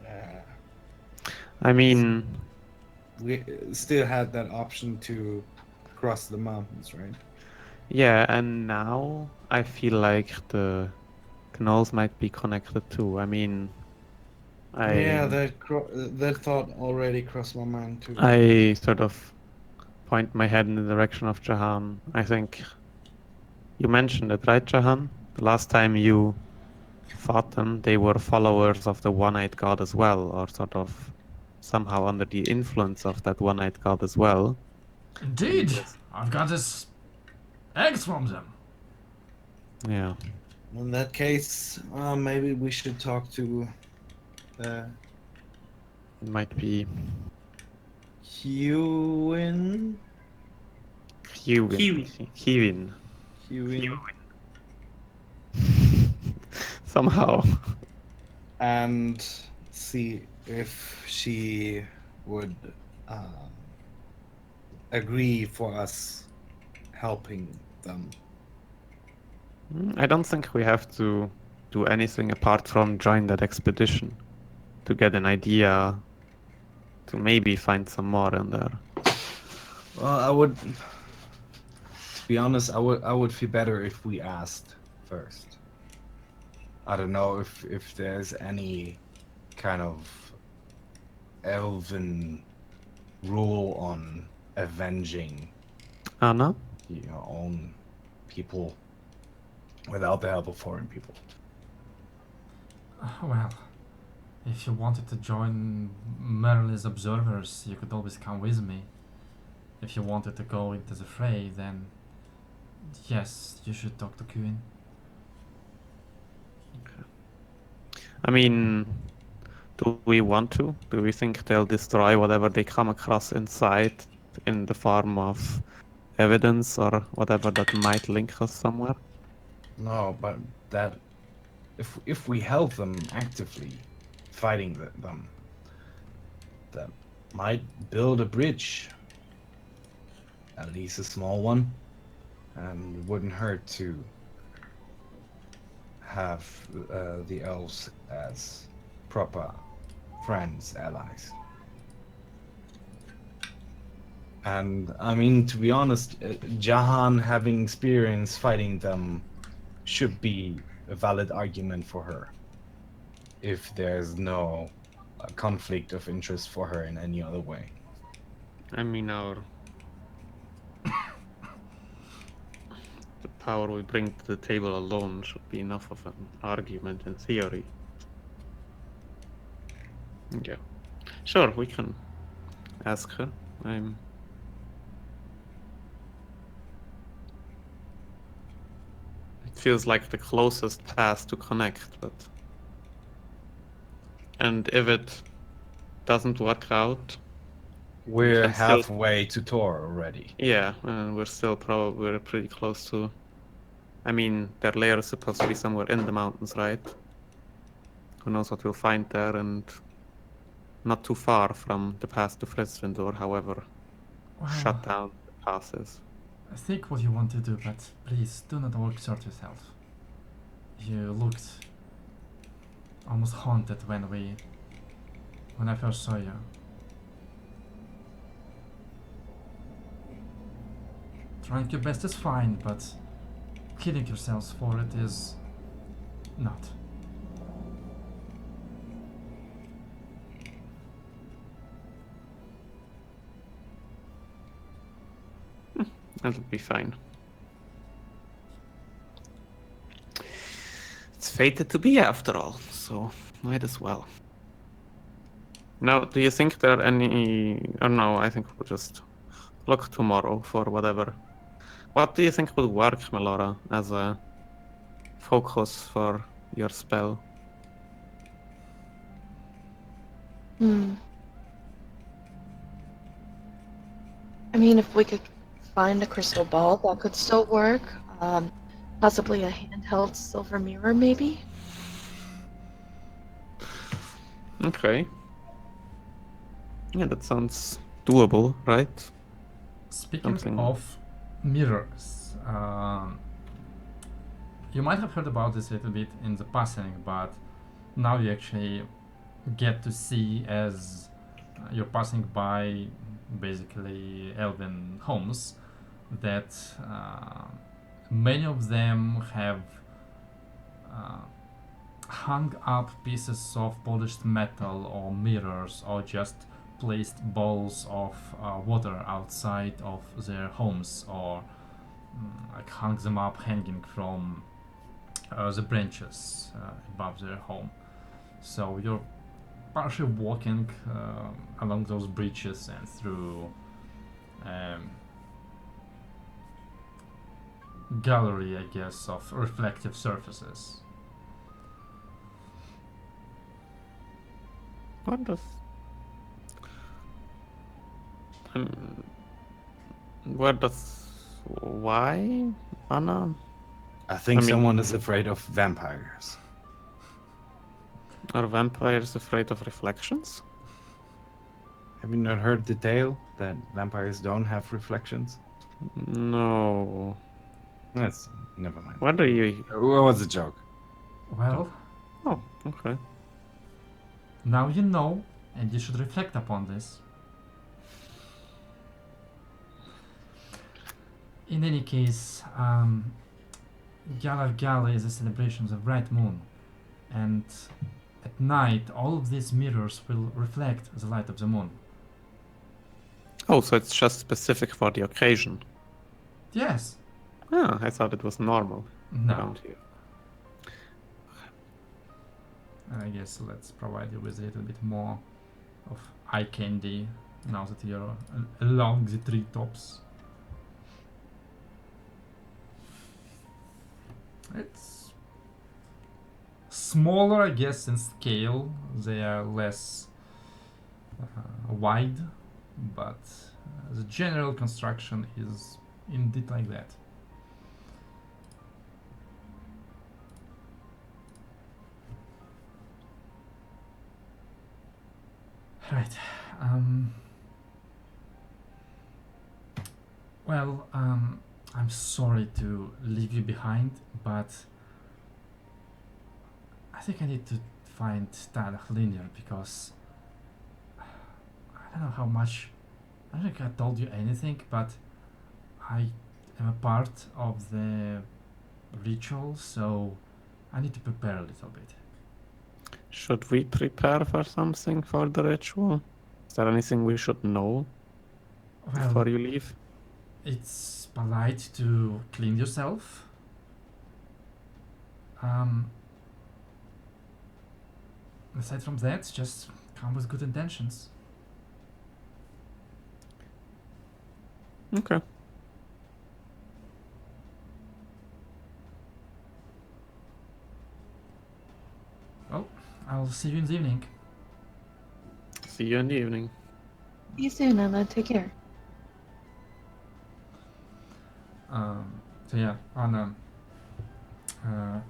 Yeah. I mean, We still had that option to cross the mountains, right? yeah, and now I feel like the canals might be connected too. I mean, Yeah, that thought already crossed my mind too. I sort of point my head in the direction of Jahan. I think you mentioned it, right, Jahan? The last time you fought them, they were followers of the one-eyed god as well, or sort of somehow under the influence of that one-eyed god as well. Indeed, Yes. I've got this eggs from them. Yeah. In that case, maybe we should talk to It might be Hewin. Hewin. Kiwi. Hewin. Somehow. And see if she would agree for us helping them. I don't think we have to do anything apart from join that expedition to get an idea, to maybe find some more in there. Well, to be honest, I would feel better if we asked first. I don't know if there's any kind of elven rule on avenging Anna? your own people without the help of foreign people. Well, if you wanted to join Merlin's observers, you could always come with me. If you wanted to go into the fray, then yes, you should talk to Queen. I mean, do we want to? Do we think they'll destroy whatever they come across inside in the form of evidence or whatever that might link us somewhere? No, but that if we help them actively fighting them, that might build a bridge, at least a small one, and it wouldn't hurt to have the elves as proper friends, allies. And I mean, to be honest, Jahan having experience fighting them should be a valid argument for her. If there's no conflict of interest for her in any other way. I mean, the power we bring to the table alone should be enough of an argument in theory. Yeah. Sure, we can ask her. It feels like the closest path to connect, but... And if it doesn't work out... We're can still- halfway to Tor already. Yeah, we're still we're pretty close to... I mean, their lair is supposed to be somewhere in the mountains, right? Who knows what we'll find there, and... Not too far from the path to Fritzendor, however shut down the path is. I think what you want to do, but please do not overexert yourself. You looked almost haunted when I first saw you. Trying your best is fine, but killing yourselves for it is not. That'll be fine. It's fated to be after all, so might as well. Now, do you think there are any... Or no, I think we'll just look tomorrow for whatever. What do you think would work, Melora, as a focus for your spell? I mean, if we could find a crystal ball, that could still work. Possibly a handheld silver mirror, maybe? Okay. Yeah, that sounds doable, right? Speaking Something. of mirrors, you might have heard about this a little bit in the passing, but now you actually get to see as you're passing by basically elven homes that many of them have hung up pieces of polished metal or mirrors or just placed bowls of water outside of their homes or like hung them up hanging from the branches above their home. So you're partially walking along those bridges and through gallery, I guess, of reflective surfaces. What does... What does... Why, Anna? I think I mean- someone is afraid of vampires. Are vampires afraid of reflections? Have you not heard the tale that vampires don't have reflections? No. That's never mind. What are you... What was the joke? Well, Oh, okay. now you know, and you should reflect upon this. In any case, Galar Gala is a celebration of the bright moon, and at night all of these mirrors will reflect the light of the moon. Oh, so it's just specific for the occasion. Yes. Ah, I thought it was normal No. around here. I guess let's provide you with a little bit more of eye candy now that you're along the treetops. It's smaller, I guess, in scale. They are less wide, but the general construction is indeed like that. Right. I'm sorry to leave you behind, but I think I need to find Talach Linear because I don't know how much. I don't think I told you anything, but I am a part of the ritual, so I need to prepare a little bit. Should we prepare for something for the ritual? Is there anything we should know Well, before you leave? it's polite to clean yourself. Aside from that, just come with good intentions. Okay. Well, I'll see you in the evening. See you in the evening. See you soon, Anna. Take care. So yeah, Anna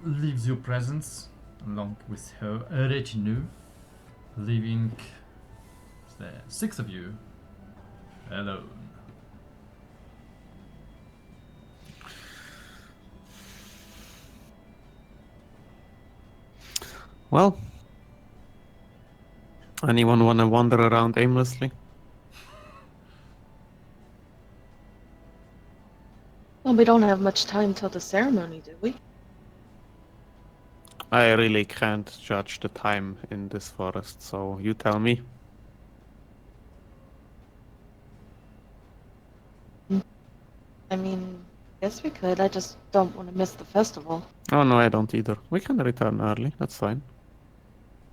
leaves your presence along with her retinue, leaving the 6 of you alone. Well, anyone want to wander around aimlessly? Well, we don't have much time till the ceremony, do we? I really can't judge the time in this forest, so you tell me. I mean, guess we could. I just don't want to miss the festival. Oh no, I don't either. We can return early, that's fine.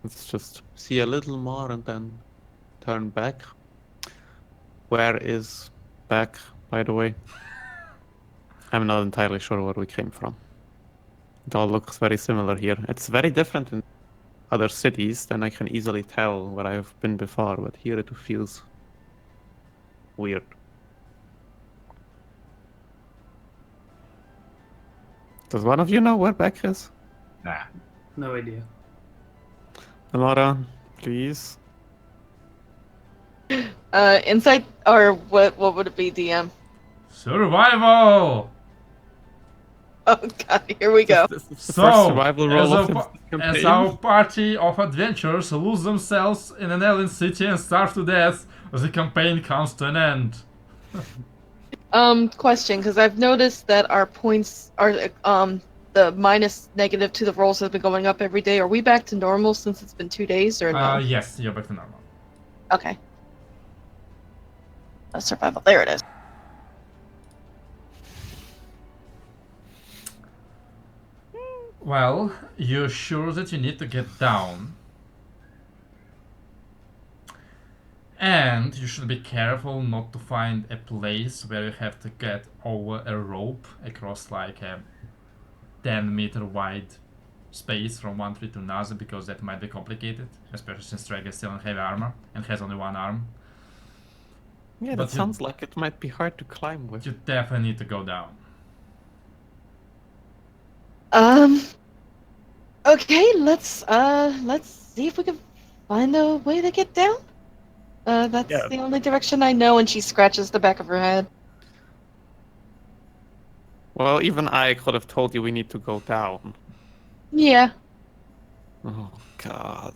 Let's just see a little more and then turn back. Where is back, by the way? I'm not entirely sure where we came from. It all looks very similar here. It's very different in other cities, then I can easily tell where I've been before, but here it feels weird. Does one of you know where back is? Nah. No idea. Laura, please. Insight, or what would it be, DM? Survival! Oh god, here we go. This is the So, first survival roll of the as campaign. our party of adventurers lose themselves in an alien city and starve to death, the campaign comes to an end. Question, because I've noticed that our points are, the minus negative to the rolls has been going up every day. Are we back to normal since it's been 2 days, or no? Yes, you're back to normal. Okay. Survival, there it is. Well, you're sure that you need to get down. And you should be careful not to find a place where you have to get over a rope across like a 10-meter wide space from one tree to another, because that might be complicated, especially since Drag is still in heavy armor and has only one arm. Yeah, But that sounds like it might be hard to climb with. You definitely need to go down. Okay, let's see if we can find a way to get down. That's Yeah. the only direction I know, and she scratches the back of her head. Well, even I could have told you we need to go down. Yeah. Oh, God.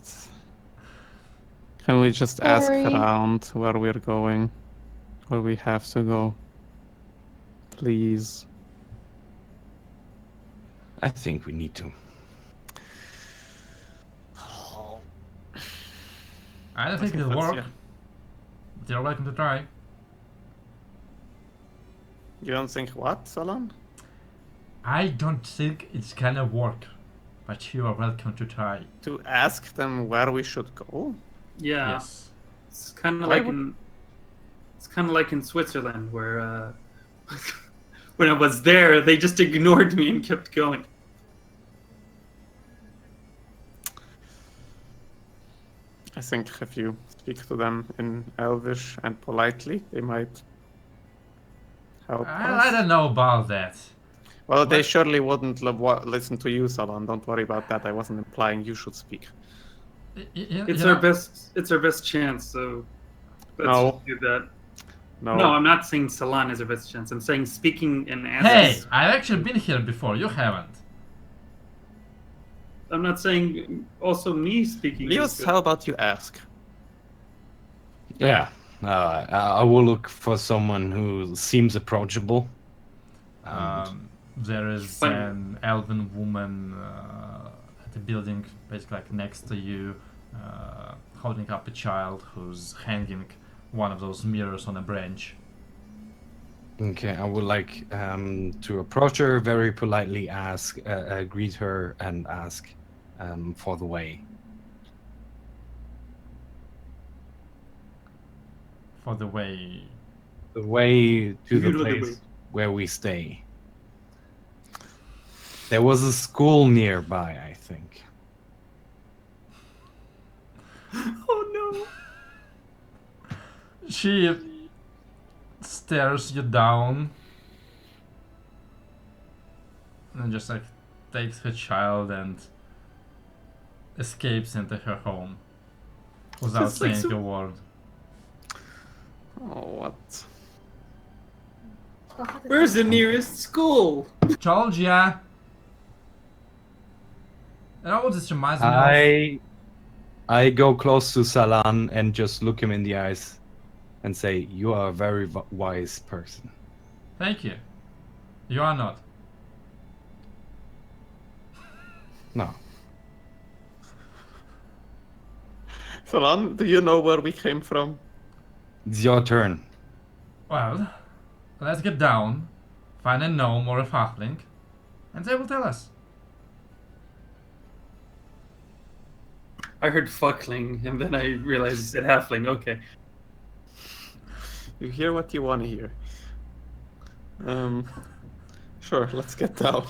Can we just ask Sorry. around where we're going? Where we have to go? Please. I think we need to. I don't think it'll work. But you're welcome to try. You don't think what, Solon? I don't think it's gonna work, but you are welcome to try. To ask them where we should go? Yeah. Yes. It's kind of Why like would- in. It's kind of like in Switzerland, where when I was there, they just ignored me and kept going. I think if you speak to them in Elvish and politely, they might help us. I don't know about that. Well, they What? surely wouldn't listen to you, Solon. Don't worry about that. I wasn't implying you should speak. It's our best. It's our best chance. So let's No. do that. No. No, I'm not saying Salon is our best chance. I'm saying speaking in Hey, as. I've actually been here before. You haven't. I'm not saying also me speaking. is Leos, good. how about you ask? Yeah. I will look for someone who seems approachable. And There is Fine. an elven woman at the building, basically like next to you, holding up a child who's hanging one of those mirrors on a branch. okay, I would like to approach her, very politely ask, greet her, and ask for the way. For the way. The way to You the know the place way. where we stay. There was a school nearby, I think. Oh She stares you down and just like takes her child and escapes into her home without Just like saying some- a word. Oh, what? no! Where's the nearest school? Told ya! You know what this reminds me of? I go close to Salan and just look him in the eyes and say, "You are a very wise person." Thank you. You are not. No. Salan, do you know where we came from? It's your turn. Well, let's get down, find a gnome or a halfling, and they will tell us. I heard fuckling, and then I realized it said halfling. Okay. You hear what you want to hear. Sure, let's get down.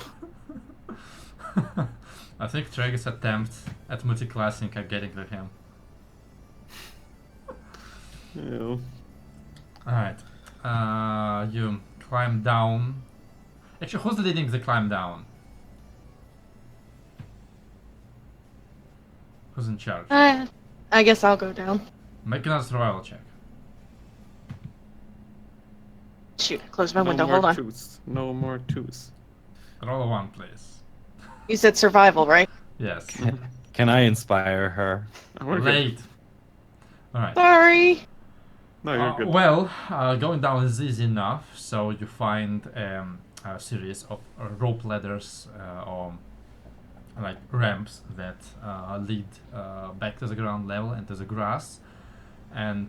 I think Traeger's attempt at multi-classing are getting to him. Yeah. Alright. You climb down. Actually, who's leading the climb down? Who's in charge? I guess I'll go down. Make another survival check. Shoot, I closed my No window. more Hold on. twos. No more twos. Roll a 1, please. You said survival, right? Yes. Can I inspire her? We're good. Late. Alright. Sorry. No, you're good. Well, going down is easy enough. So you find a series of rope ladders or like ramps that lead back to the ground level and to the grass. And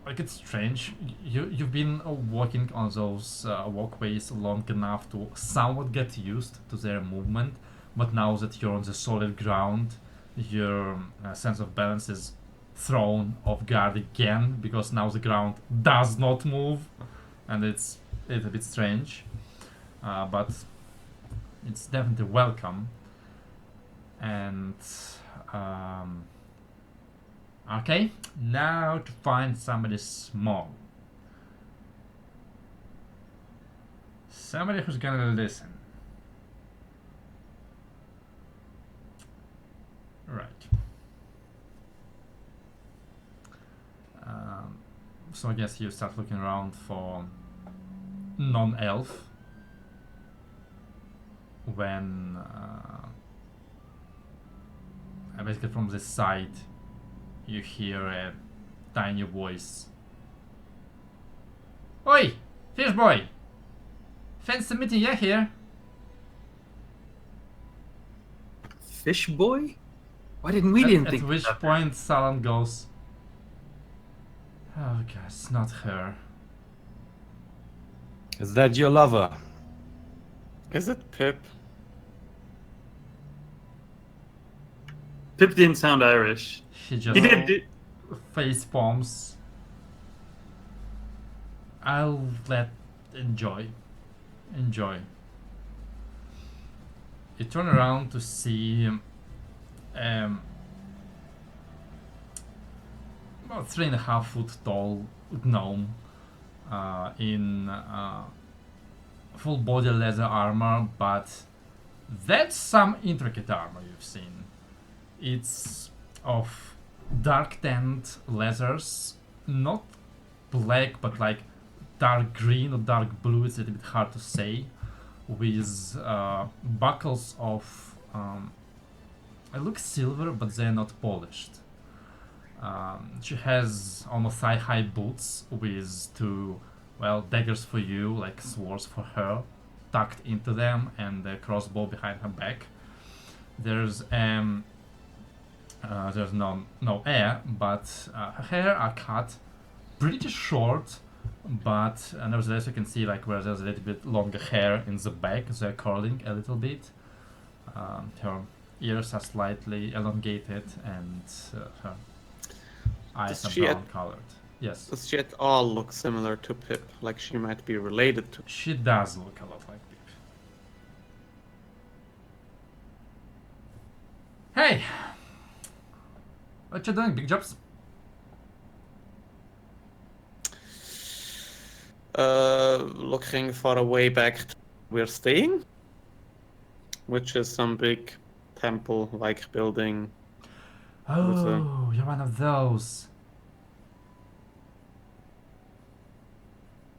like it's strange. You've been walking on those walkways long enough to somewhat get used to their movement, but now that you're on the solid ground, your sense of balance is thrown off guard again because now the ground does not move, and it's a bit strange, but it's definitely welcome. And okay, now to find somebody small, somebody who's gonna listen. Right. So I guess you start looking around for non-elf when basically from this side you hear a tiny voice. Oi, fish boy! Fancy meeting you here. Fish boy? Why didn't we At think which about that? point Salan goes, oh god, it's not her. Is that your lover? Is it Pip? Pip didn't sound Irish. She just He did. face palms. I'll let enjoy. You turn around to see about 3.5 foot tall gnome in full body leather armor, but that's some intricate armor you've seen. It's of dark tanned leathers, not black but like dark green or dark blue, it's a little bit hard to say, with buckles of It looks silver, but they're not polished. She has almost thigh-high boots with two, well, daggers for you, like swords for her, tucked into them, and a crossbow behind her back. There's no air, but her hair are cut pretty short, but nevertheless you can see like where there's a little bit longer hair in the back, they're curling a little bit. Her ears are slightly elongated, and her eyes Does are she brown colored. Yes, Does she at all look similar to Pip? Like she might be related to. she does look a lot like Pip. Hey! What you doing, Big Jobs? Looking for a way back to where we're staying, which is some big temple-like building. Oh, you're one of those.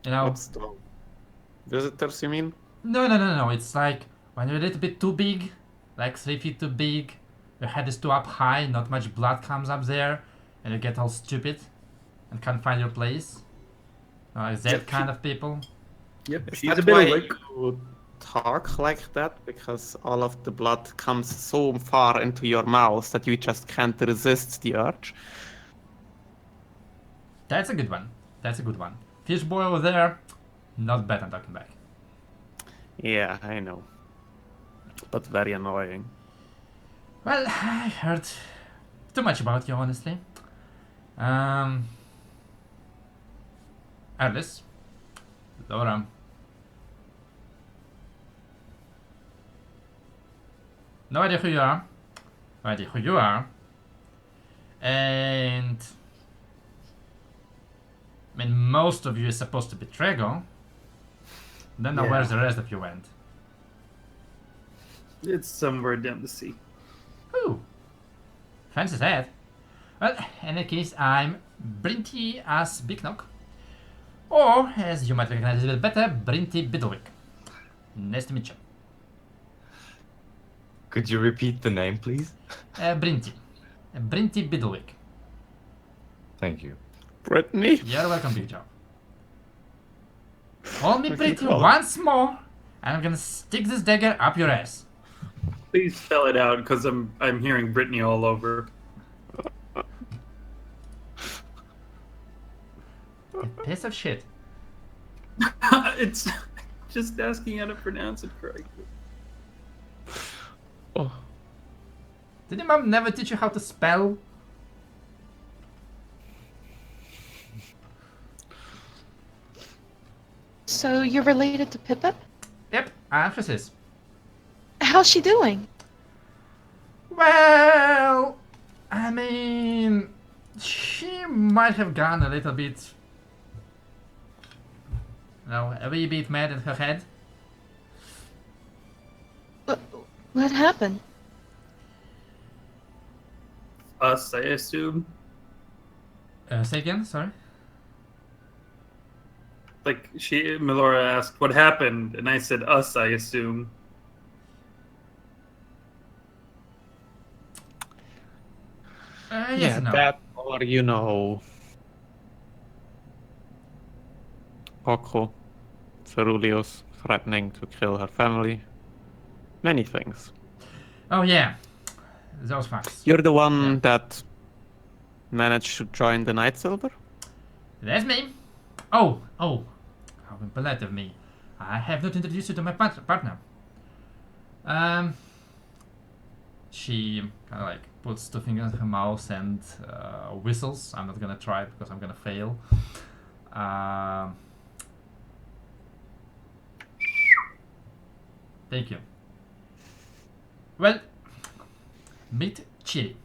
You know, What's the visitors? You mean? no. It's like when you're a little bit too big, like 3 feet too big, your head is too up high, not much blood comes up there, and you get all stupid and can't find your place. Is that Yep. kind of people? Yep, Is she's that a bit why awake. you talk like that? Because all of the blood comes so far into your mouth that you just can't resist the urge. That's a good one. That's a good one. Fish boy over there, not bad on talking back. Yeah, I know. But very annoying. Well, I heard too much about you, honestly. Alice, Laura. No idea who you are. No idea who you are. And I mean, most of you is supposed to be Trego. Don't know Yeah. where the rest of you went. It's somewhere down the sea. Ooh, fancy that. Well, in any case, I'm Brinty as Big Knock. Or, as you might recognize a little better, Brinty Biddlewick. Nice to meet you. Could you repeat the name, please? Brinty. Brinty Biddlewick. Thank you. Brittany? You're welcome, Big Job. Call me Okay, Pretty cool. once more, and I'm gonna stick this dagger up your ass. Please spell it out, because I'm hearing Brittany all over. You piece of shit. It's just asking how to pronounce it correctly. Oh. Did your mom never teach you how to spell? So you're related to Pippa? Yep, emphasis. How's she doing? Well, I mean, she might have gone a little bit, a wee bit mad in her head. What happened? Us, I assume. Say again, sorry? Like, Melora asked what happened, and I said us, I assume. Yes Yeah, and no. that or Coco, Ceruleus threatening to kill her family. Many things. Oh yeah, those facts. You're the one Yeah. that managed to join the Night Silver? That's me. Oh, how impolite of me. I have not introduced you to my partner. She kind of like puts two fingers in her mouth and whistles. I'm not gonna try because I'm gonna fail. Thank you. Well, meet Chili.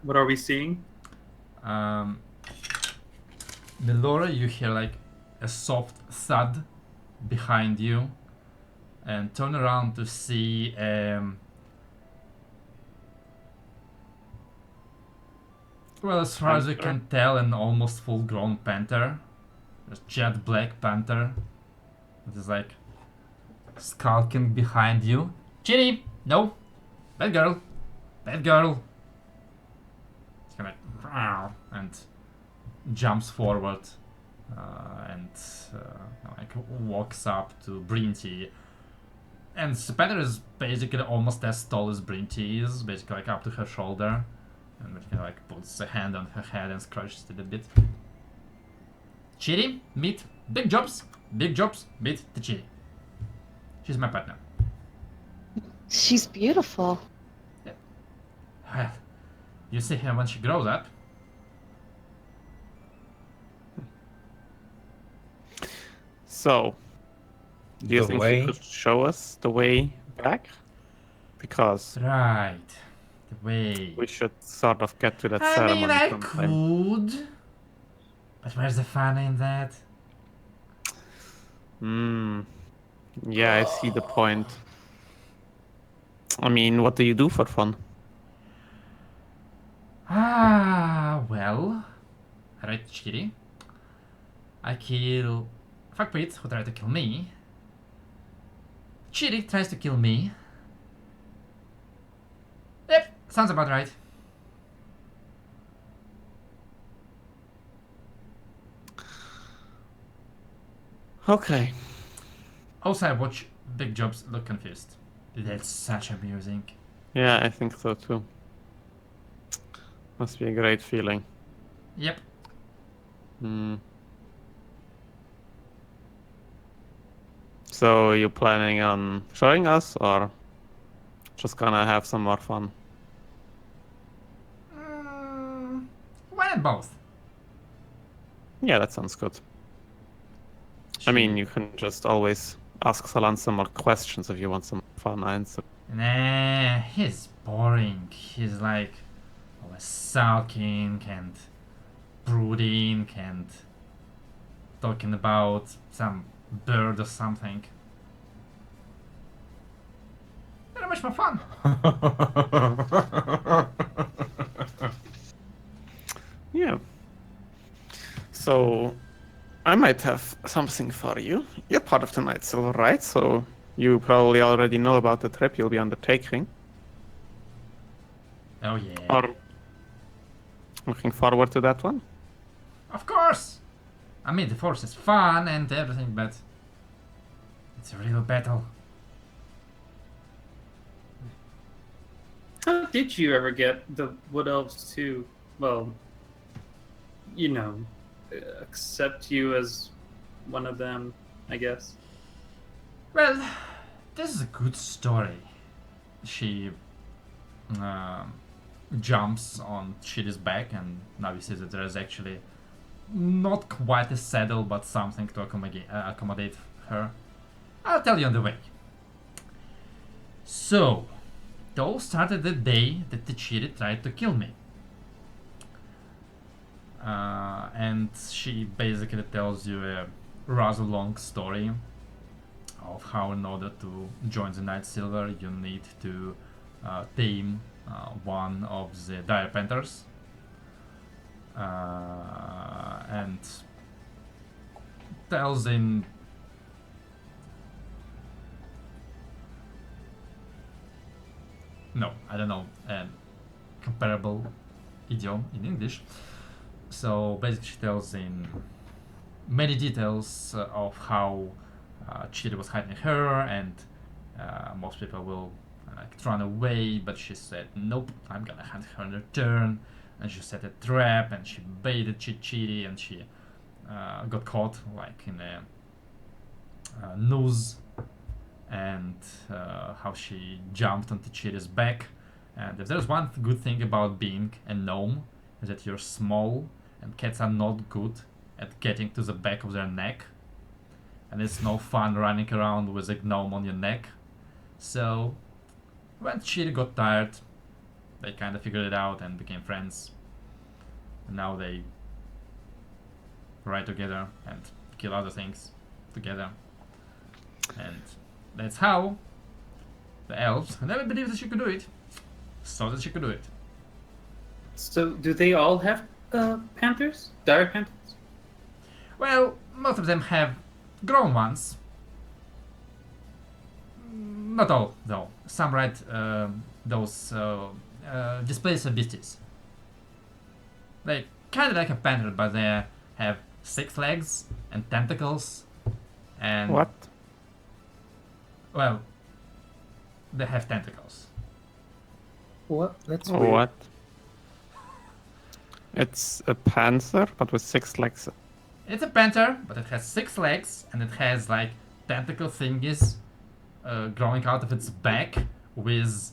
What are we seeing? Melora, you hear like a soft thud behind you, and turn around to see well, as far as you can tell, an almost full-grown panther, a jet black panther. It is like skulking behind you. Chitty, no, bad girl, bad girl. It's kind of like and jumps forward and like walks up to Brinty. And Spender is basically almost as tall as Brinty is, basically like up to her shoulder, and basically like puts a hand on her head and scratches it a bit. Chitty, meet big jobs, meet the Chitty. She's my partner. She's beautiful. Well, you see her when she grows up. So, do you The think way- you could show us the way back? Because Right. The way. we should sort of get to that I ceremony mean, I sometime. could. But where's the fun in that? Hmm. Yeah, I see the point. I mean, what do you do for fun? Well. Right, Chitty. I kill Fuckpit, who tried to kill me. Chitty tries to kill me. Yep, sounds about right. Okay. Also, I watch Big Jobs look confused. That's such amusing. Yeah, I think so too. Must be a great feeling. Yep. Hmm. So, you planning on showing us or just gonna have some more fun? Why not both? Yeah, that sounds good. I mean, you can just always ask Salan some more questions if you want some fun answer. Nah, he's boring. He's like always sulking and brooding and talking about some bird or something. Very much more fun. Yeah. So, I might have something for you. You're part of the Night Silver, right? So, you probably already know about the trip you'll be undertaking. Oh yeah. Or looking forward to that one? Of course. I mean, the force is fun and everything, but it's a real battle. How did you ever get the Wood Elves to, well, you know, accept you as one of them, I guess? Well, this is a good story. She jumps on Chitty's back, and now you see that there is actually not quite a saddle, but something to accommodate her. I'll tell you on the way. So, it all started the day that the Chitty tried to kill me. And she basically tells you a rather long story of how, in order to join the Night Silver, you need to tame one of the Dire Panthers. And tells in no, I don't know, comparable idiom in English. So basically, she tells in many details of how Chitty was hiding her, and most people will run away, but she said, nope, I'm gonna hunt her in return. And she set a trap, and she baited Chitty, and she got caught like in a noose, and how she jumped onto Chitty's back. And if there's one good thing about being a gnome, is that you're small, and cats are not good at getting to the back of their neck, and it's no fun running around with a gnome on your neck. So when Chitty got tired, they kind of figured it out and became friends, and now they ride together and kill other things together. And that's how the elves, who never believed that she could do it, saw that she could do it. So, do they all have panthers? Dire panthers? Well, most of them have grown ones. Not all, though. Some ride those displaced beasties. They kind of like a panther, but they have 6 legs and tentacles. And What? well, they have tentacles. What? That's weird. What? It's a panther, but with 6 legs. It's a panther, but it has 6 legs and it has like tentacle thingies growing out of its back with,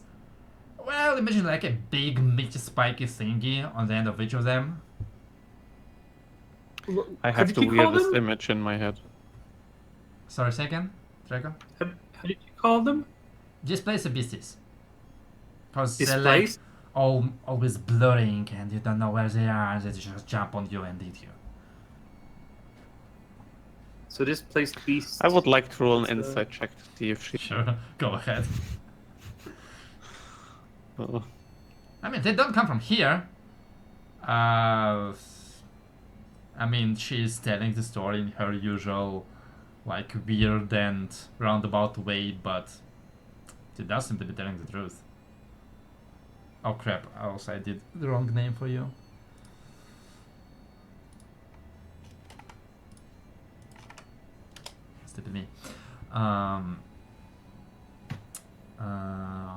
well, imagine like a big meaty spiky thingy on the end of each of them. I How have did the you call weirdest them? image in my head. Sorry, second, Draco. How did you call them? Displaced beasties. Because they're like Displaced? always blurring and you don't know where they are and they just jump on you and eat you. So displaced beast. I would like to roll an It's, insight check to see if she. Sure, go ahead. Oh. I mean, they don't come from here. I mean, she's telling the story in her usual, like, weird and roundabout way, but she does seem to be telling the truth. Oh crap, also I did the wrong name for you. Stupid me.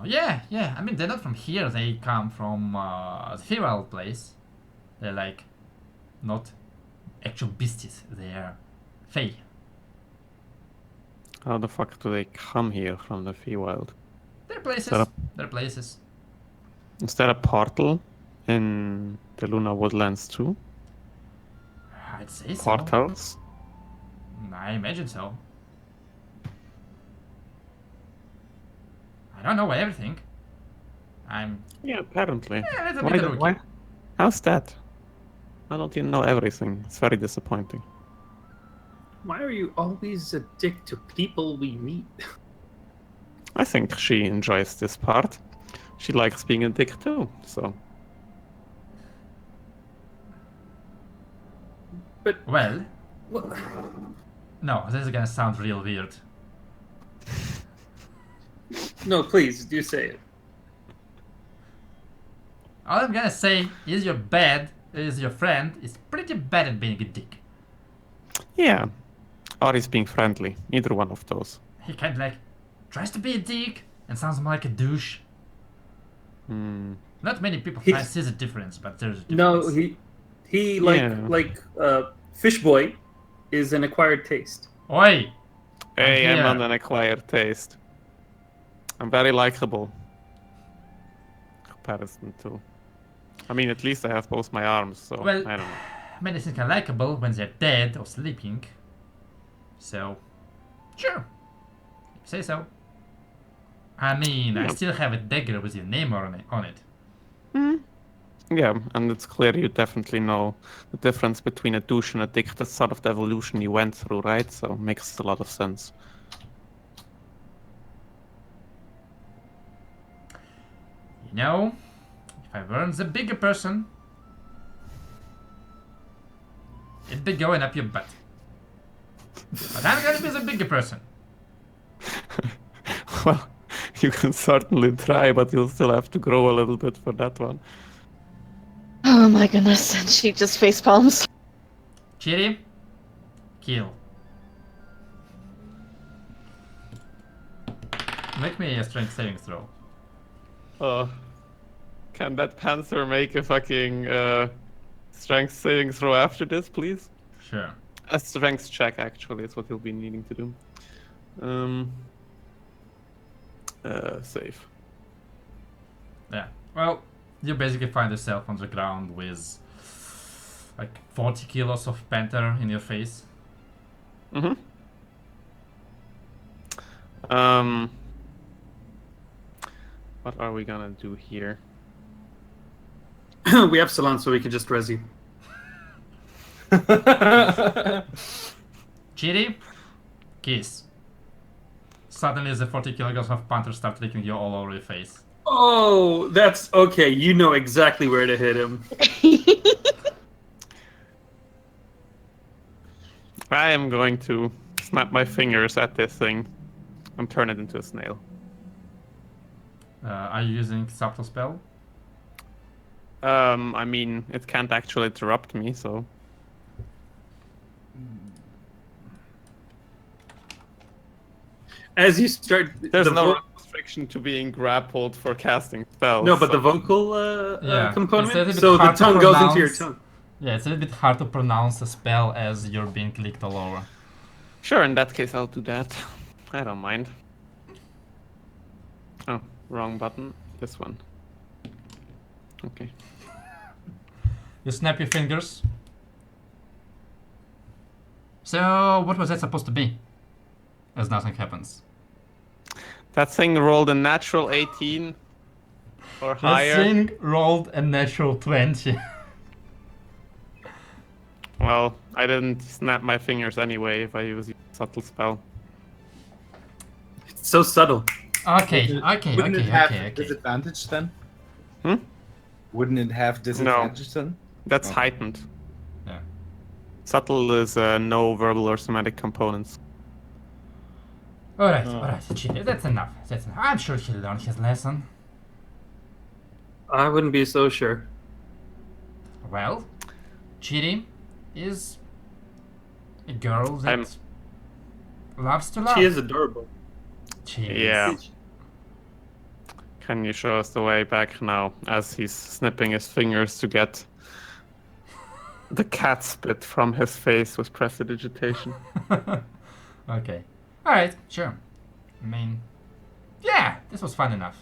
Yeah, I mean, they're not from here, they come from the feral place. They're like, not actual beasties, they're fae. How the fuck do they come here from the Feywild? They're places, Set up. they're places. Is there a portal in the Lunar Woodlands too? I'd say so. Portals? I imagine so. I don't know everything. I'm Yeah, apparently. a little Why bit do- rookie. why- How's that? Why don't you know everything? It's very disappointing. Why are you always a dick to people we meet? I think she enjoys this part. She likes being a dick too, so. But Well, what? no, this is gonna sound real weird. No, please do say it. All I'm gonna say is your friend is pretty bad at being a dick. Yeah. Or he's being friendly. Either one of those. He kind of like tries to be a dick and sounds more like a douche. Hmm. Not many people He- can see the difference, but there's a difference. No, he like Fish Boy is an acquired taste. Oi! Hey, I'm here. not an acquired taste. I'm very likable. Comparison to. I mean, at least I have both my arms, so Well, I don't know. many things are likable when they're dead or sleeping. So, sure. Say so. I mean, I Yeah. still have a dagger with your name on it. Yeah, and it's clear you definitely know the difference between a douche and a dick. That's sort of the evolution you went through, right? So makes a lot of sense. You know, if I weren't the bigger person, it'd be going up your butt. But I'm gonna be the bigger person. Well, you can certainly try, but you'll still have to grow a little bit for that one. Oh my goodness, and she just face palms. Chiri, kill. Make me a strength saving throw. Can that panther make a fucking strength saving throw after this, please? Sure. A strength check, actually, is what he'll be needing to do. Save. Yeah. Well, you basically find yourself on the ground with like 40 kilos of panther in your face. Mm-hmm. What are we gonna do here? We have Salon, so we can just resi. Chiri, kiss. Suddenly the 40 kilograms of panther start licking you all over your face. Oh, that's okay. You know exactly where to hit him. I am going to snap my fingers at this thing and turn it into a snail. Are you using subtle spell? I mean, it can't actually interrupt me, so... As you start, There's the no restriction to being grappled for casting spells. no, but so- the vocal Yeah, it's a component. little bit So the hard to tongue goes into your pronounce. tongue. Yeah, it's a little bit hard to pronounce a spell as you're being clicked all over. Sure, in that case I'll do that. I don't mind. Oh, wrong button. This one. Okay. You snap your fingers. So, what was that supposed to be? As nothing happens. That thing rolled a natural 18 or The higher. thing rolled a natural 20. Well, I didn't snap my fingers anyway if I use a subtle spell. It's so subtle. Okay, Wouldn't it have okay. disadvantage then? Hmm? Wouldn't it have disadvantage then? That's Okay. heightened. Yeah. Subtle is no verbal or somatic components. Alright, Chidi, that's enough. I'm sure he'll learn his lesson. I wouldn't be so sure. Well, Chidi is a girl that I'm- loves to love. She is adorable. She is. Yeah. Can you show us the way back now as he's snipping his fingers to get the cat spit from his face with prestidigitation? Okay. Alright, sure. I mean, yeah, this was fun enough.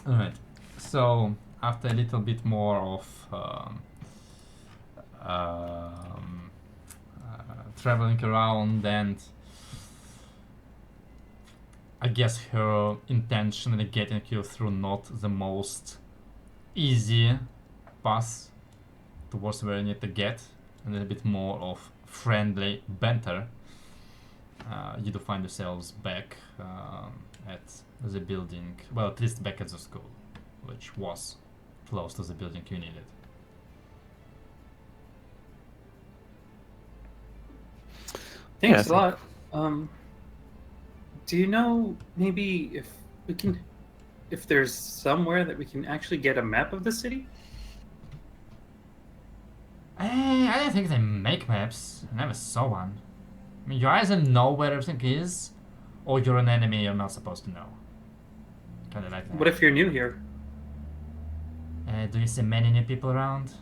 Alright, so after a little bit more of traveling around, and I guess her intentionally getting you through not the most easy path towards where you need to get, and a bit more of friendly banter, you do find yourselves back at the building, well, at least back at the school, which was close to the building you needed. Thanks Yes. a lot. Do you know maybe if we can, if there's somewhere that we can actually get a map of the city? I don't think they make maps. I never saw one. I mean, you either know where everything is, or you're an enemy you're not supposed to know. Kind of like that. What if you're new here? Do you see many new people around?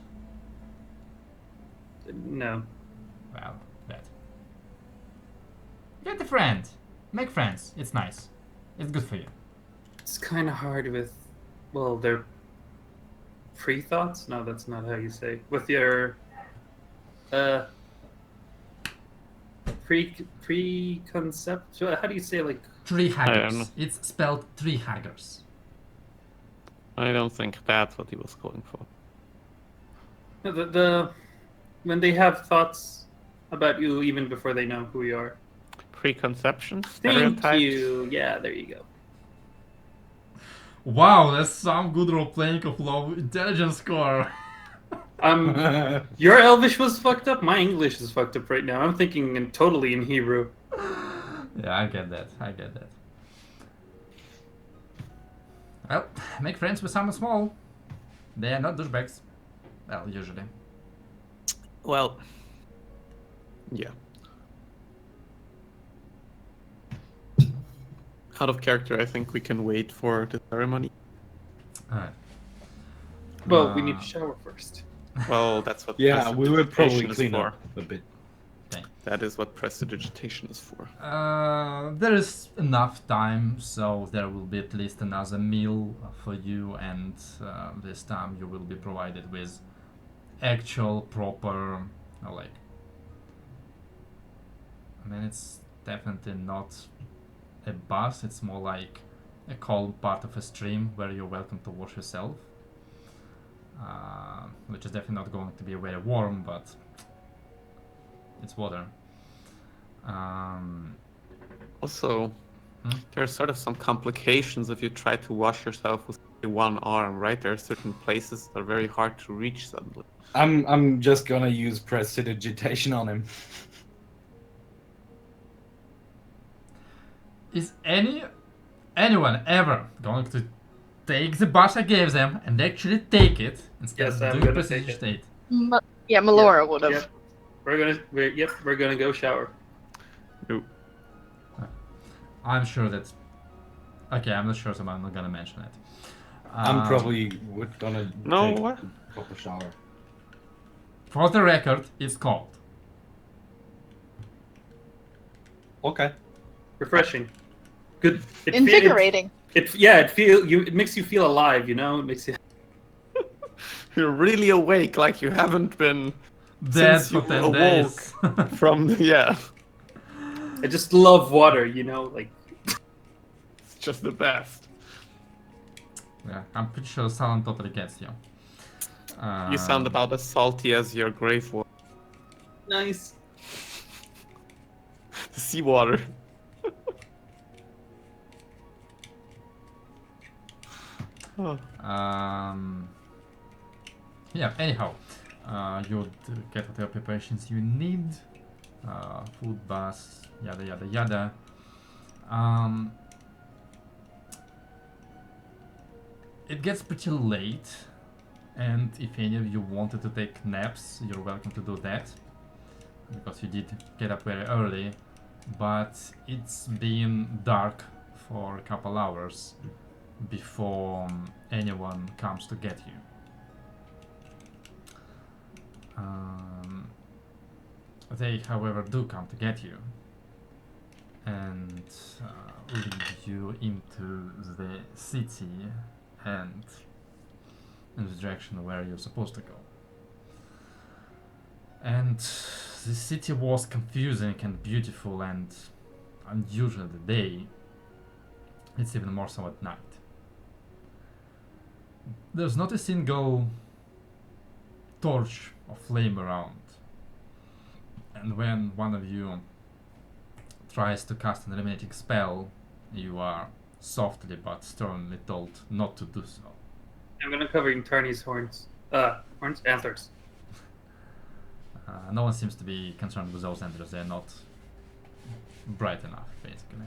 No. Well, that. Get a friend. Make friends. It's nice. It's good for you. It's kind of hard with, well, their pre-thoughts? No, that's not how you say. With your, preconcept? How do you say, like, Tree don't know. haggers. It's spelled tree haggers. I don't think that's what he was going for. the when they have thoughts about you even before they know who you are? Preconceptions? Thank Stereotypes? you. Yeah, there you go. Wow, that's some good role playing of low intelligence score. Your Elvish was fucked up. My English is fucked up right now. I'm thinking totally in Hebrew. Yeah, I get that. Well, make friends with someone small. They are not douchebags. Well, usually. Well, yeah. Out of character, I think we can wait for the ceremony. Alright. Well, we need to shower first. Well, that's what Yeah, we would probably prestidigitation is clean for. up a bit. That is what prestidigitation is for. There is enough time, so there will be at least another meal for you, and this time you will be provided with actual proper, like, I mean, it's definitely not a bath, it's more like a cold part of a stream where you're welcome to wash yourself, which is definitely not going to be very warm, but it's water. Also, there's sort of some complications if you try to wash yourself with one arm, right? There are certain places that are very hard to reach suddenly. I'm just gonna use prestidigitation on him. Is anyone ever going to take the brush I gave them and actually take it instead Yes, of I'm doing gonna precision take it. state? Yeah, Melora would have. Yep. We're gonna go shower. No. I'm sure that. Okay, I'm not sure, so I'm not gonna mention it. I'm probably gonna No, take what? a proper shower. For the record, it's cold. Okay. Refreshing. Good. Invigorating. It makes you feel alive. You know, it makes you. You're really awake, like you haven't been Dead since for you 10 awoke days. from yeah. I just love water. You know, like It's just the best. Yeah, I'm pretty sure Salon totally gets you. You sound about as salty as your grave water. nice. Seawater. Oh. Yeah, anyhow, you'd get whatever preparations you need. Food, baths, yada yada yada. It gets pretty late, and if any of you wanted to take naps, you're welcome to do that, because you did get up very early, but it's been dark for a couple hours before anyone comes to get you. They, however, do come to get you and lead you into the city and in the direction where you're supposed to go. And the city was confusing and beautiful and unusual in the day. It's even more so at night. There's not a single torch or flame around. And when one of you tries to cast an eliminating spell, you are softly but sternly told not to do so. I'm gonna cover Tarny's horns. Antlers. No one seems to be concerned with those antlers. They're not bright enough, basically.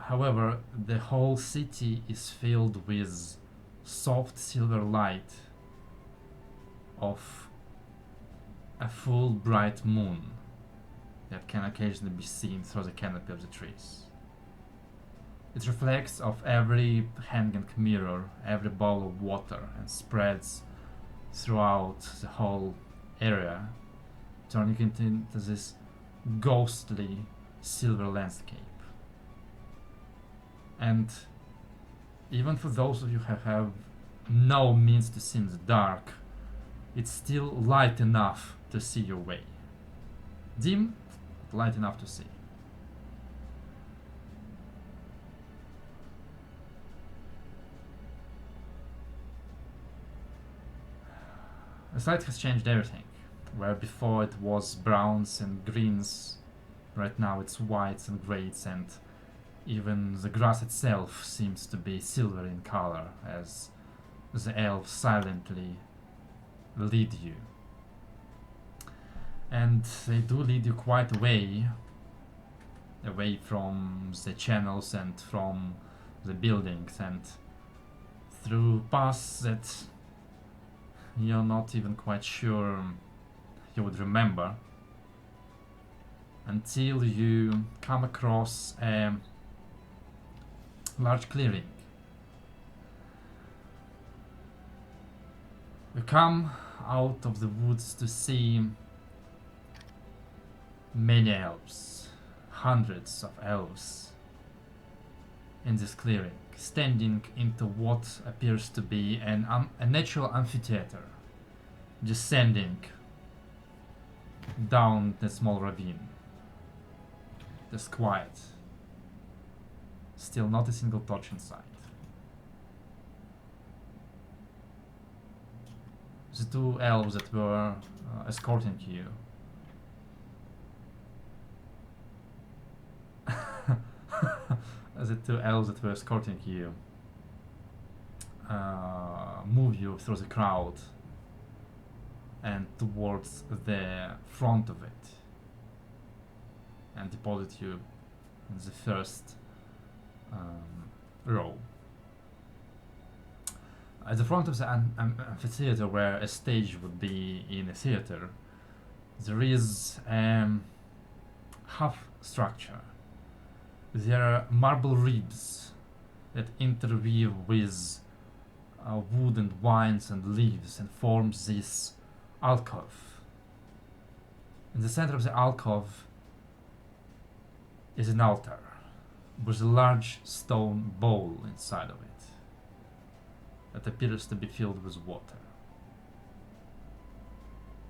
However, the whole city is filled with soft silver light of a full bright moon that can occasionally be seen through the canopy of the trees. It reflects off every hanging mirror, every bowl of water, and spreads throughout the whole area, turning it into this ghostly silver landscape. And even for those of you who have no means to see in the dark, it's still light enough to see your way. Dim, but light enough to see. The light has changed everything. Where before it was browns and greens, right now it's whites and greys, and even the grass itself seems to be silver in color as the elves silently lead you. And they do lead you quite away from the channels and from the buildings, and through paths that you're not even quite sure you would remember, until you come across a large clearing. You come out of the woods to see many elves, hundreds of elves in this clearing, standing into what appears to be a natural amphitheater, descending down the small ravine. Just quiet. Still not a single torch in sight. The two elves that were escorting you the two elves that were escorting you move you through the crowd and towards the front of it, and deposit you in the first row. At the front of the amphitheater, where a stage would be in a theater, there is half structure. There are marble ribs that interweave with wood and vines and leaves and forms this alcove. In the center of the alcove is an altar with a large stone bowl inside of it that appears to be filled with water.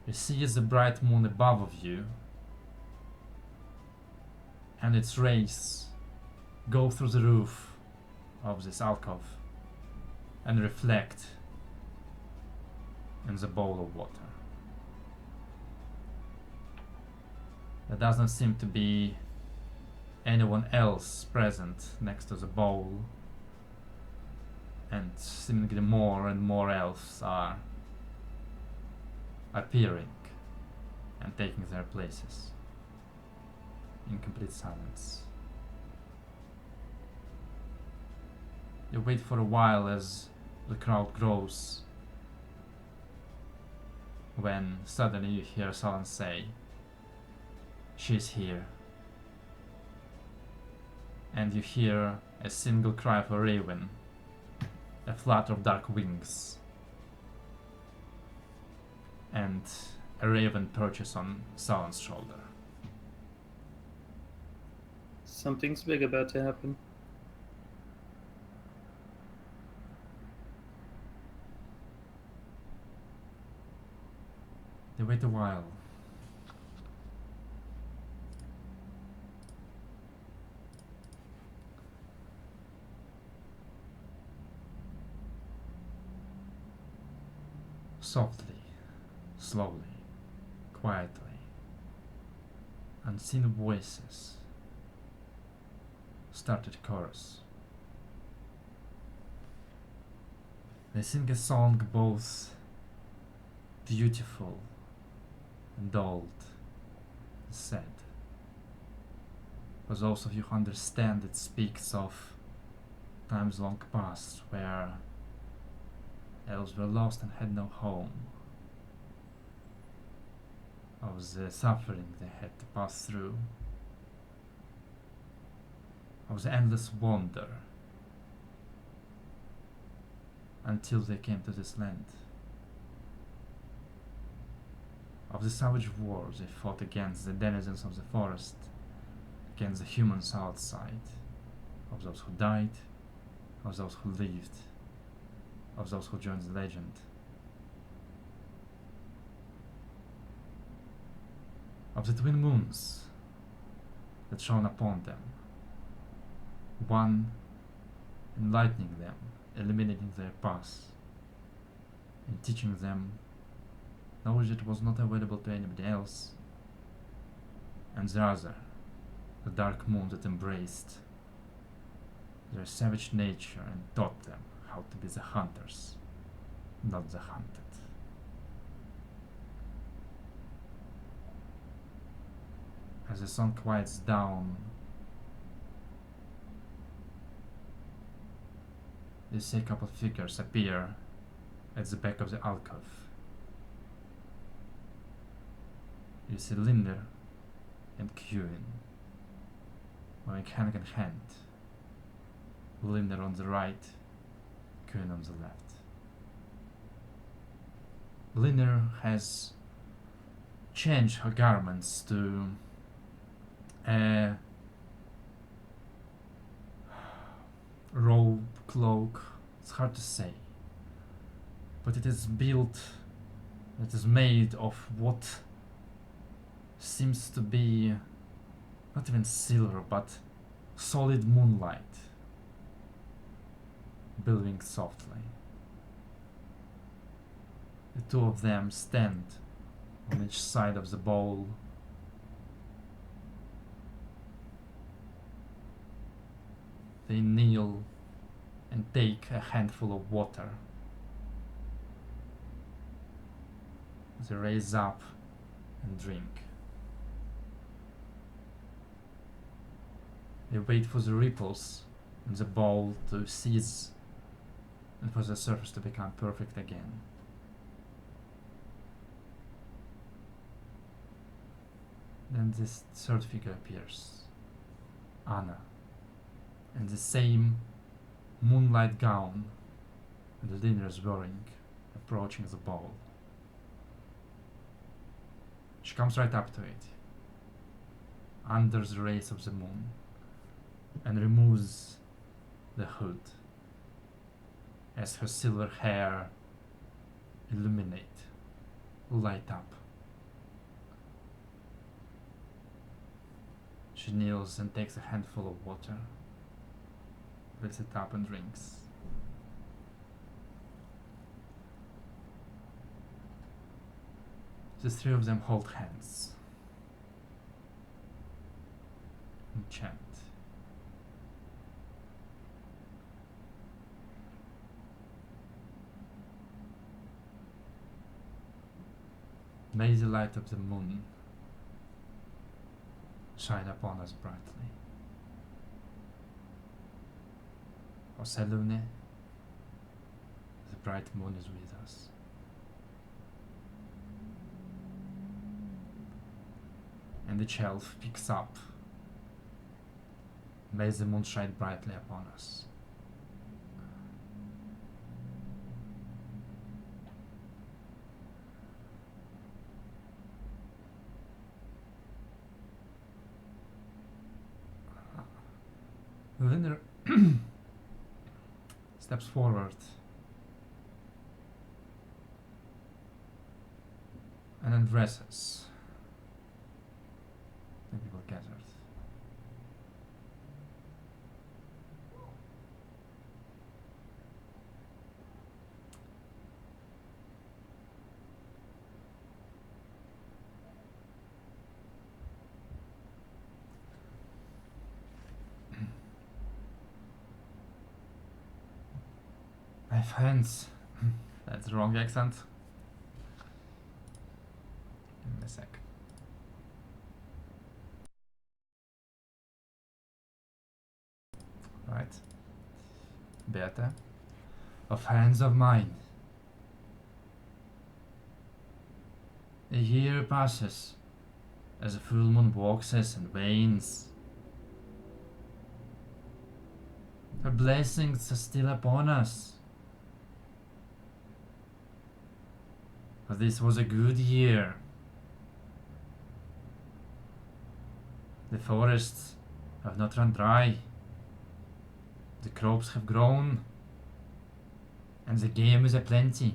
You see the bright moon above of you, and its rays go through the roof of this alcove and reflect in the bowl of water. There does not seem to be anyone else present next to the bowl, and seemingly more and more elves are appearing and taking their places in complete silence. You wait for a while as the crowd grows, when suddenly you hear someone say, "She's here." And you hear a single cry of a raven, a flutter of dark wings, and a raven perches on someone's shoulder. Something's big about to happen. They wait a while. Softly, slowly, quietly, unseen voices started chorus. They sing a song both beautiful and old and sad. For those of you who understand, it speaks of times long past where elves were lost and had no home, of the suffering they had to pass through, of the endless wander until they came to this land, of the savage wars they fought against the denizens of the forest, against the humans outside, of those who died, of those who lived, of those who joined the legend. Of the twin moons that shone upon them, one enlightening them, illuminating their paths, and teaching them knowledge that was not available to anybody else, and the other, the dark moon that embraced their savage nature and taught them how to be the hunters, not the hunted. As the sun quiets down, you see a couple of figures appear at the back of the alcove. You see Linder and Kewin going hand in hand. Linder on the right, Kewin on the left. Linder has changed her garments to a robe, cloak, it's hard to say, but it is built, it is made of what seems to be not even silver but solid moonlight, billowing softly. The two of them stand on each side of the bowl. They kneel and take a handful of water. They raise up and drink. They wait for the ripples in the bowl to cease and for the surface to become perfect again. Then this third figure appears, Anna, in the same moonlight gown that Lina is wearing, approaching the bowl. She comes right up to it, under the rays of the moon, and removes the hood as her silver hair light up. She kneels and takes a handful of water, fills it up and drinks. The three of them hold hands and chant. May the light of the moon shine upon us brightly. O Selune, the bright moon is with us. And the shelf picks up. May the moon shine brightly upon us. Linder steps forward and undresses the people gathered. My friends, that's the wrong accent. Give me a sec. Right. Beata, of hands of mine. A year passes as the full moon waxes and wanes. Her blessings are still upon us. For this was a good year. The forests have not run dry. The crops have grown, and the game is aplenty.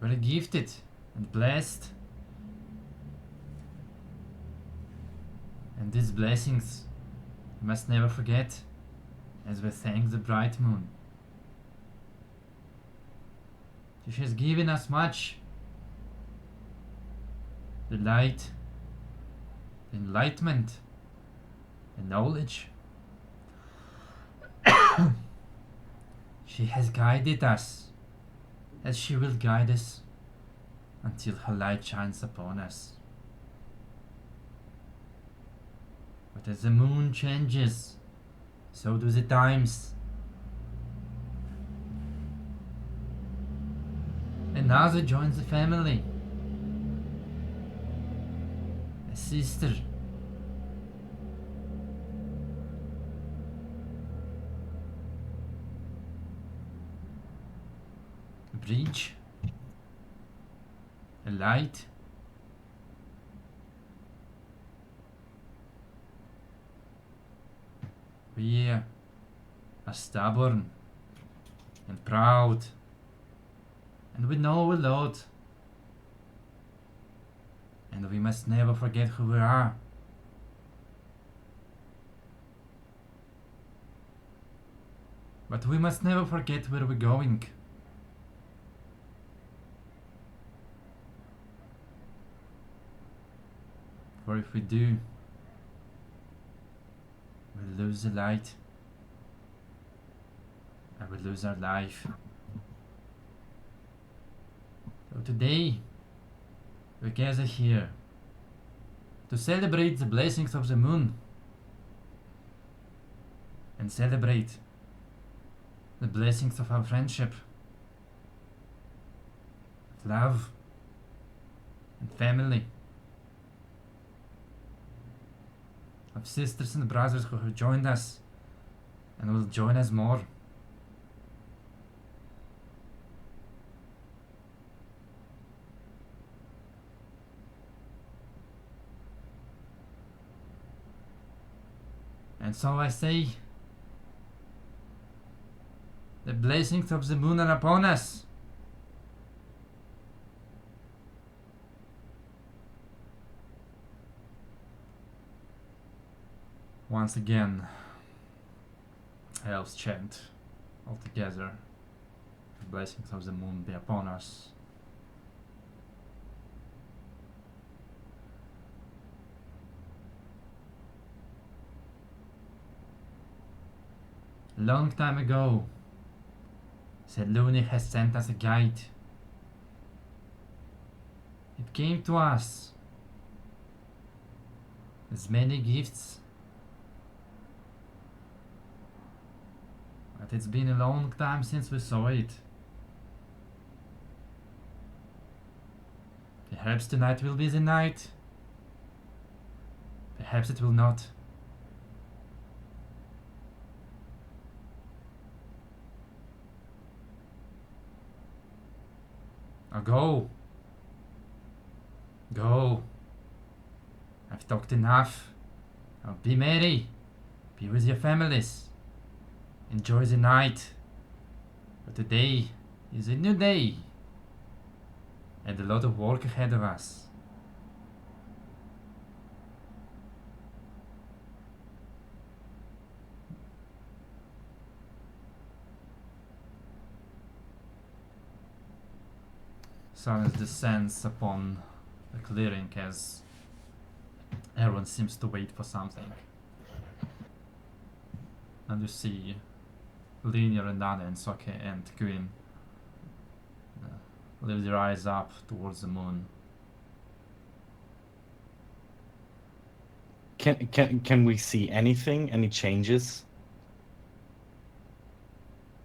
We're gifted and blessed, and these blessings we must never forget as we thank the bright moon. She has given us much: the light, the enlightenment, the knowledge. She has guided us, as she will guide us until her light shines upon us. But as the moon changes, so do the times. Another joins the family. A sister. A bridge. A light. We are stubborn and proud, and we know a lot, and we must never forget who we are. But we must never forget where we're going. For if we do, we'll lose the light. And we'll lose our life. So today, we gather here to celebrate the blessings of the moon and celebrate the blessings of our friendship, love, and family, of sisters and brothers who have joined us and will join us more. And so I say, the blessings of the moon are upon us. Once again, elves chant all together, the blessings of the moon be upon us. Long time ago, Selûne has sent us a guide. It came to us as many gifts, but it's been a long time since we saw it. Perhaps tonight will be the night. Perhaps it will not. Now go. Go. I've talked enough. Now be merry. Be with your families. Enjoy the night. But today is a new day. And a lot of work ahead of us. Silence descends upon the clearing as everyone seems to wait for something. And you see Linear and Aldana and Soke and Queen lift their eyes up towards the moon. Can we see anything? Any changes?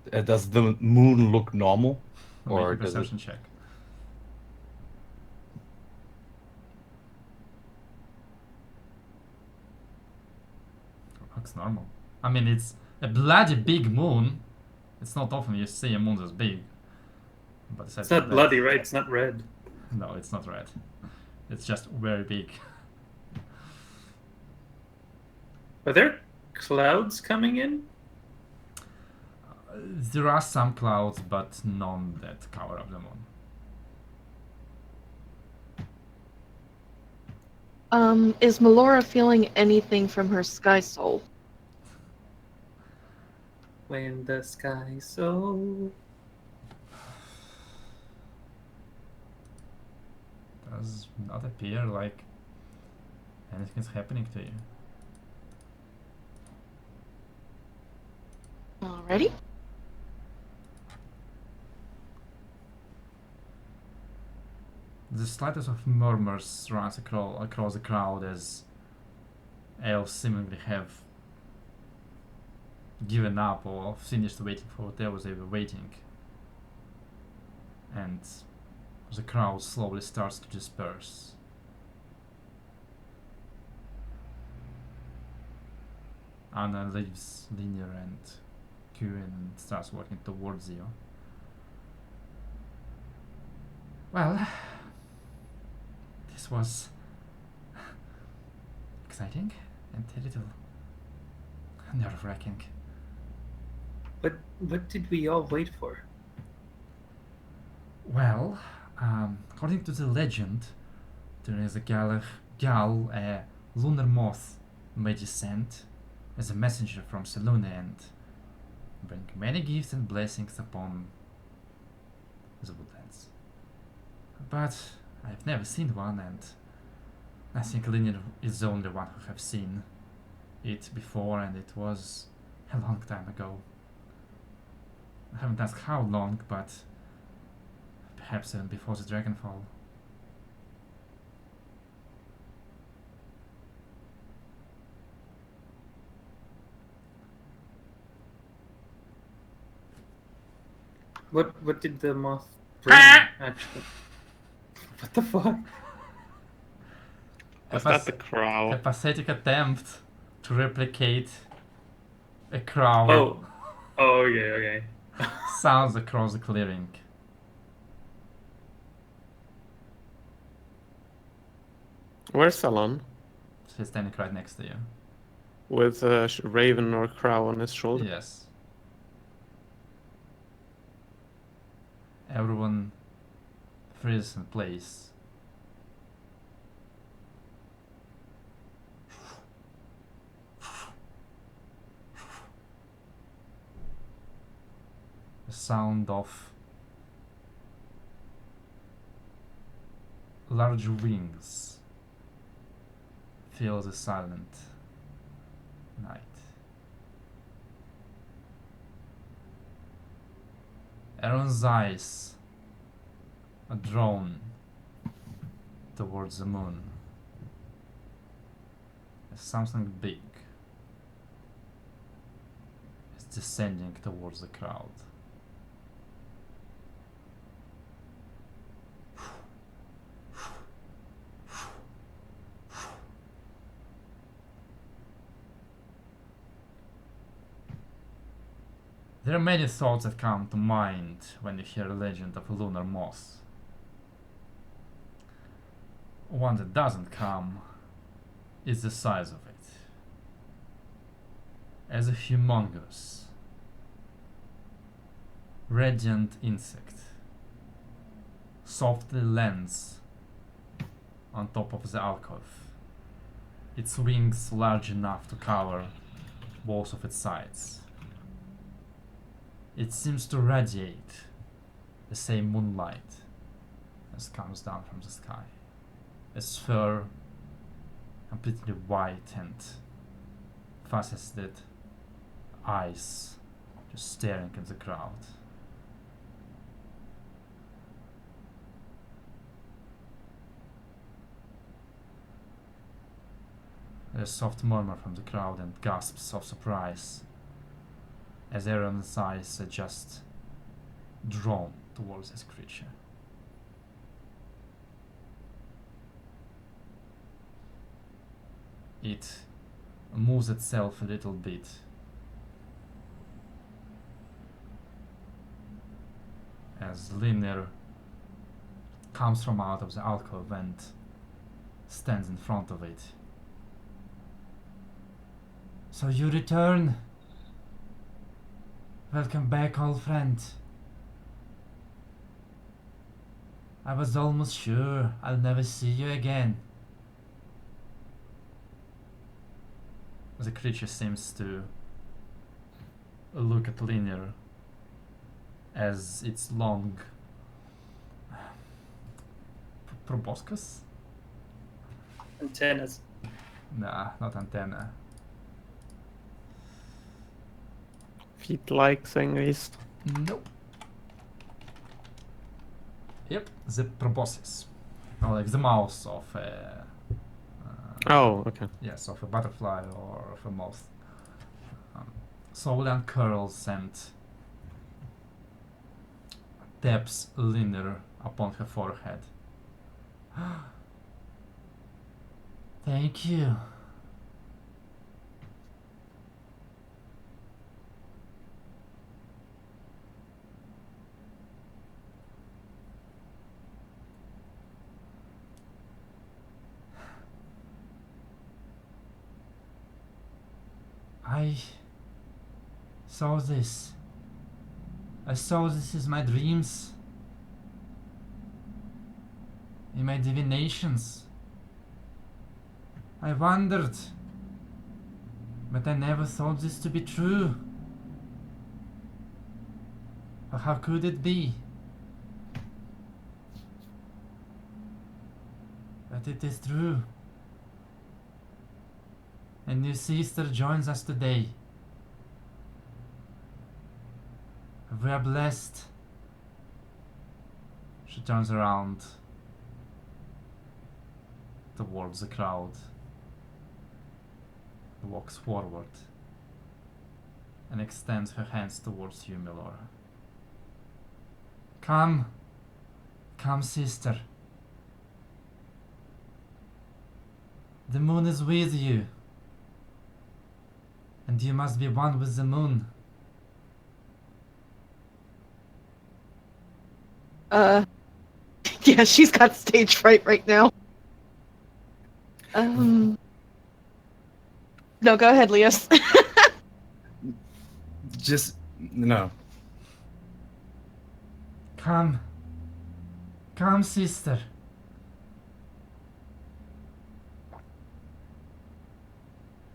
Does the moon look normal, Make or a does it? perception check. Looks normal. I mean, it's a bloody big moon. It's not often you see a moon this big. But It's not bloody, right? It's not red. No, it's not red. It's just very big. Are there clouds coming in? There are some clouds, but none that cover up the moon. Is Melora feeling anything from her sky soul? When the sky so... Does not appear like anything's happening to you. Alrighty. The slightest of murmurs runs across the crowd as elves seemingly have given up or finished waiting for whatever they were waiting. And the crowd slowly starts to disperse. Anna leaves Linear and Q and starts walking towards you. Well, this was exciting and a little nerve-wracking. What did we all wait for? Well, according to the legend, there is a gal, a lunar moth, may descend as a messenger from Selûne and bring many gifts and blessings upon the woodlands. But I've never seen one, and I think Linear is the only one who have seen it before, and it was a long time ago. I haven't asked how long, but perhaps even before the Dragonfall. What did the moth bring, actually? What the fuck? Was that the crow? A pathetic attempt to replicate a crow Oh. Oh, okay. sounds across the clearing. Where's Salon? He's standing right next to you. With a raven or crow on his shoulder? Yes. Everyone freezes in place. The sound of large wings fills the silent night. Aaron's eyes are drawn towards the moon. As something big is descending towards the crowd. There are many thoughts that come to mind when you hear a legend of a lunar moth. One that doesn't come is the size of it. As a humongous, radiant insect softly lands on top of the alcove, its wings large enough to cover both of its sides. It seems to radiate the same moonlight as comes down from the sky. Its fur completely white and faceted eyes just staring at the crowd. There's a soft murmur from the crowd and gasps of surprise as Aaron's eyes are just drawn towards this creature. It moves itself a little bit as Linear comes from out of the alcove and stands in front of it. So you return. Welcome back, old friend. I was almost sure I'll never see you again. The creature seems to look at Linear as its long proboscis? Antennas. Nah, not antenna. Feet-like thingies. Nope. Yep, the proboscis. Oh, like the mouth of a... Oh, okay. yes, of a butterfly or of a moth. Slowly uncurls and taps Linear upon her forehead. Thank you. I saw this. I saw this in my dreams, in my divinations. I wondered, but I never thought this to be true. Or how could it be? But it is true. A new sister joins us today. We are blessed. She turns around towards the crowd, walks forward, and extends her hands towards you, Milora. Come, come, sister. The moon is with you, and you must be one with the moon. Yeah, she's got stage fright right now. No, go ahead, Leos. Just no. Come, come, sister.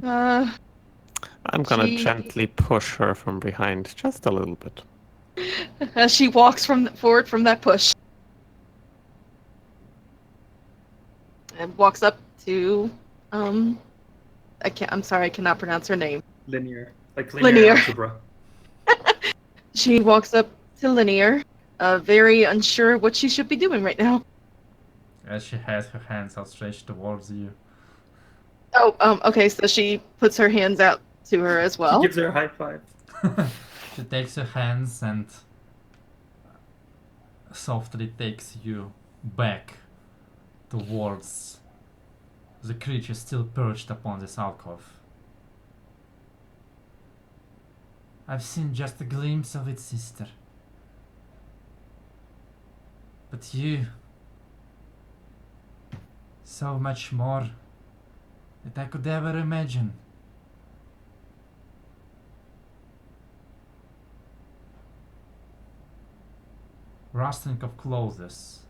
I'm gonna She- gently push her from behind, just a little bit. As she walks forward from that push. And walks up to, I'm sorry, I cannot pronounce her name. Linear. Like Linear. linear algebra. She walks up to Linear, very unsure what she should be doing right now. As she has her hands outstretched towards you. Oh, okay, so she puts her hands out to her as well. He gives her a high five. She takes your hands and softly takes you back towards the creature still perched upon this alcove. I've seen just a glimpse of it, sister. But you, so much more that I could ever imagine. Rustling of clothes.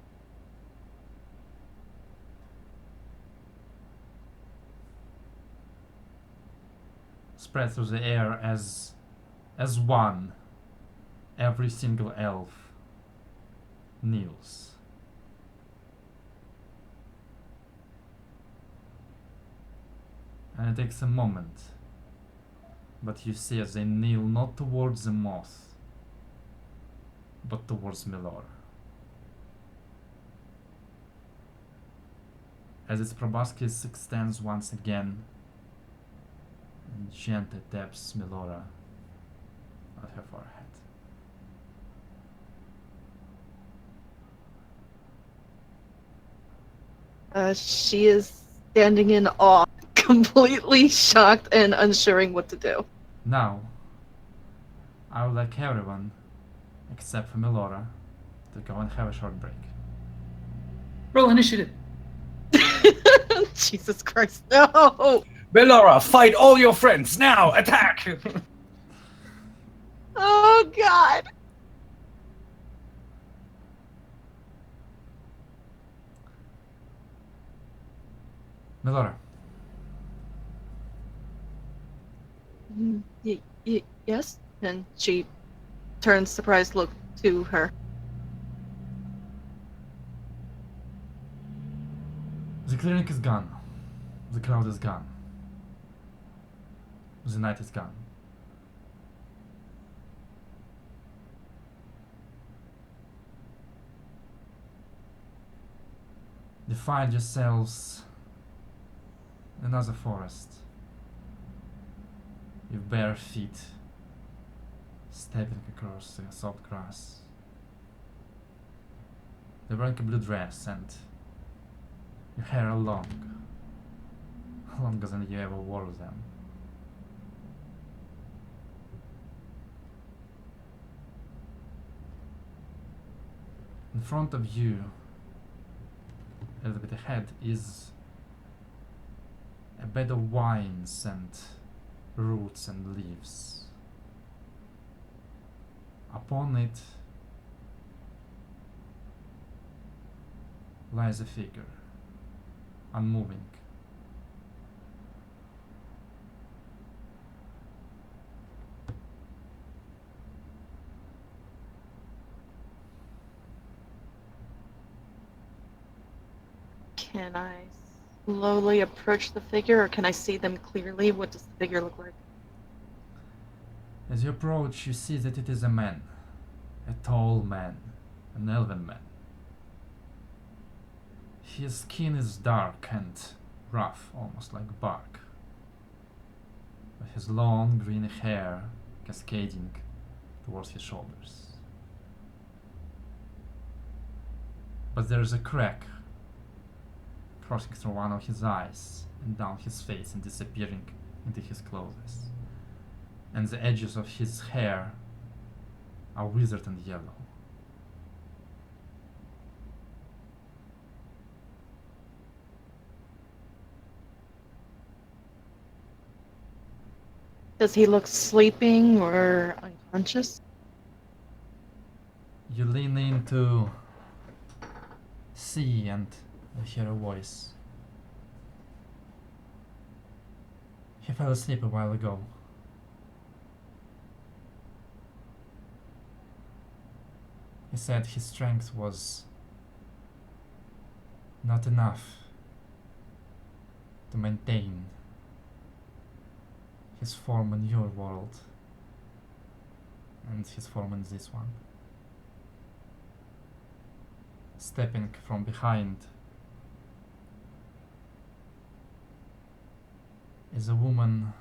Spread through the air as one. Every single elf kneels. And it takes a moment, but you see as they kneel not towards the moth, but towards Milor. As its proboscis extends once again and gently taps Milora on her forehead. She is standing in awe, completely shocked and unsuring what to do. Now, I would like everyone, except for Milora, to go and have a short break. Roll initiative. Jesus Christ, no! Belora, fight all your friends now! Attack! Oh God! Milora, Yes? And she turns surprised look to her. the clearing is gone. The crowd is gone. The night is gone. You find yourselves in another forest. Your bare feet stepping across the soft grass. You're wearing a blue dress and your hair are long. Longer than you ever wore them. In front of you, a little bit ahead, is a bed of vines and roots and leaves. Upon it lies a figure, unmoving. Can I slowly approach the figure, or can I see them clearly? What does the figure look like? As you approach, you see that it is a man. A tall man. An elven man. His skin is dark and rough, almost like bark. With his long green hair cascading towards his shoulders. But there is a crack crossing through one of his eyes and down his face and disappearing into his clothes. And the edges of his hair are withered and yellow. Does he look sleeping or unconscious? You lean in to see and hear a voice. He fell asleep a while ago. He said his strength was not enough to maintain his form in your world and his form in this one. Stepping from behind is a woman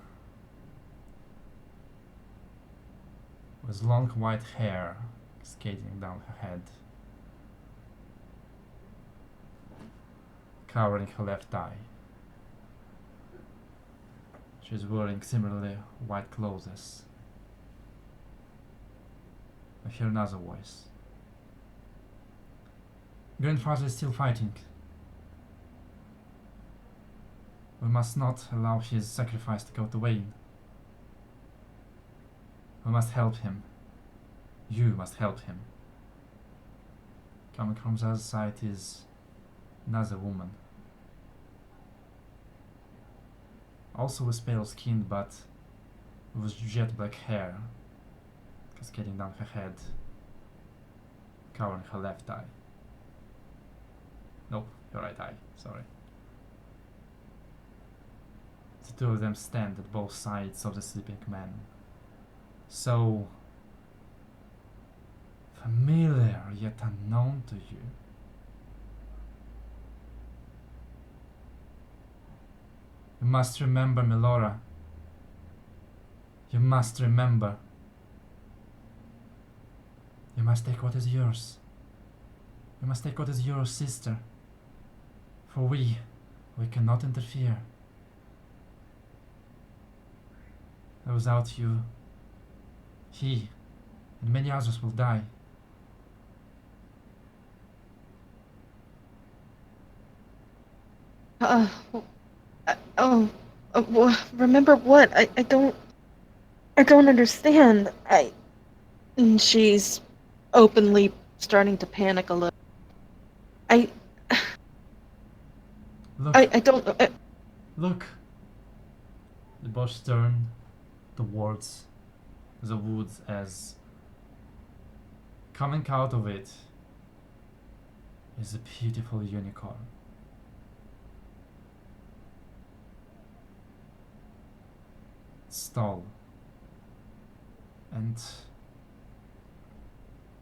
with long white hair cascading down her head, covering her left eye. She's wearing similarly white clothes. I hear another voice. Grandfather is still fighting. We must not allow his sacrifice to go to vain. We must help him. You must help him. Coming from the other side is another woman. Also with pale skin, but with jet black hair cascading down her head, covering her left eye. Nope, your right eye, sorry. The two of them stand at both sides of the sleeping man. So familiar yet unknown to you. You must remember, Melora. You must remember. You must take what is yours. You must take what is yours, sister. For we cannot interfere. Without you, he and many others will die. Remember what? I don't understand. And she's openly starting to panic a little. Look, I don't. look. The boss turned towards the woods as coming out of it is a beautiful unicorn. It's tall and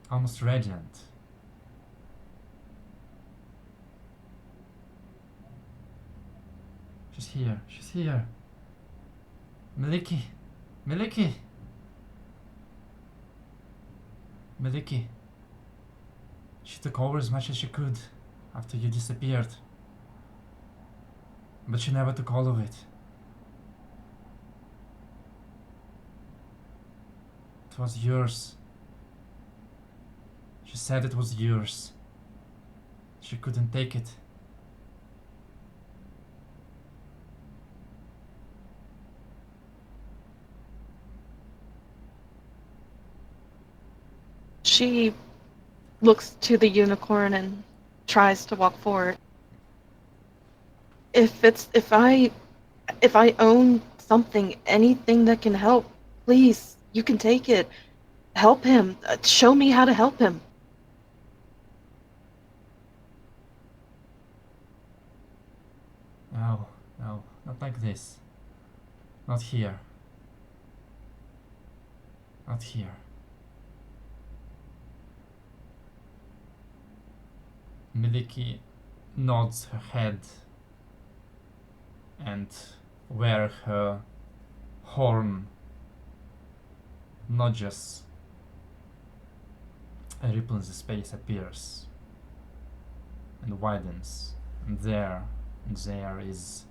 almost radiant. She's here, she's here. Miliki, Miliki. Miliki. She took over as much as she could after you disappeared. But she never took all of it. It was yours. She said it was yours. She couldn't take it. She looks to the unicorn and tries to walk forward. If I own something, anything that can help, please, you can take it. Help him. Show me how to help him. No, no, not like this. Not here. Not here. Miliki nods her head, and where her horn nudges, a ripple in the space appears and widens, and there is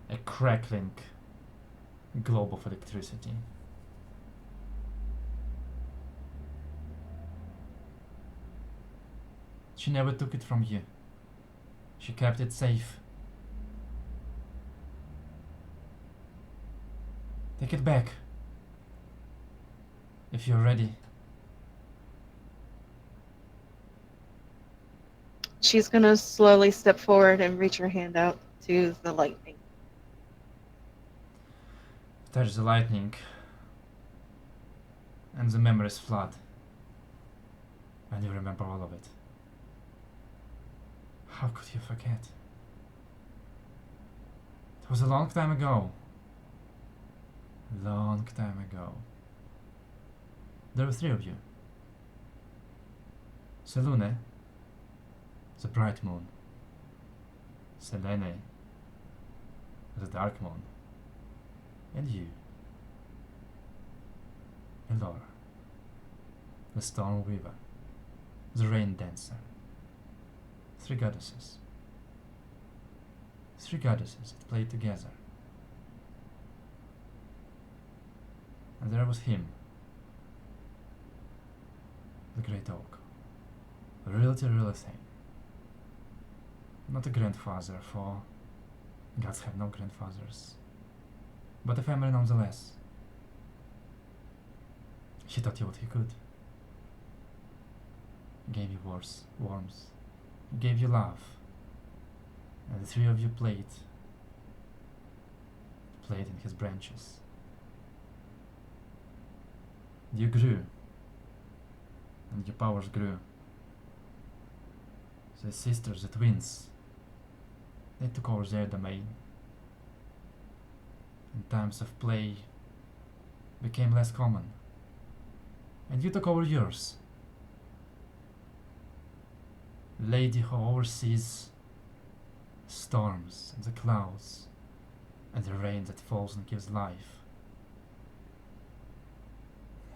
a crackling globe of electricity. She never took it from you. She kept it safe. Take it back. If you're ready. She's gonna slowly step forward and reach her hand out to the lightning. Touch the lightning, and the memories flood. And you remember all of it. How could you forget? It was a long time ago. Long time ago. There were 3 of you. Selune, the bright moon. Selene, the dark moon. And you, Elora, the storm weaver, the rain dancer. 3 goddesses. 3 goddesses that played together. And there was him, the great oak. A real thing. Not a grandfather, for gods have no grandfathers, but a family nonetheless. He taught you what he could. Gave you warmth, gave you love, and the 3 of you played in his branches. You grew, and your powers grew. The sisters, the twins, they took over their domain, and times of play became less common, and you took over yours. Lady who oversees storms and the clouds and the rain that falls and gives life.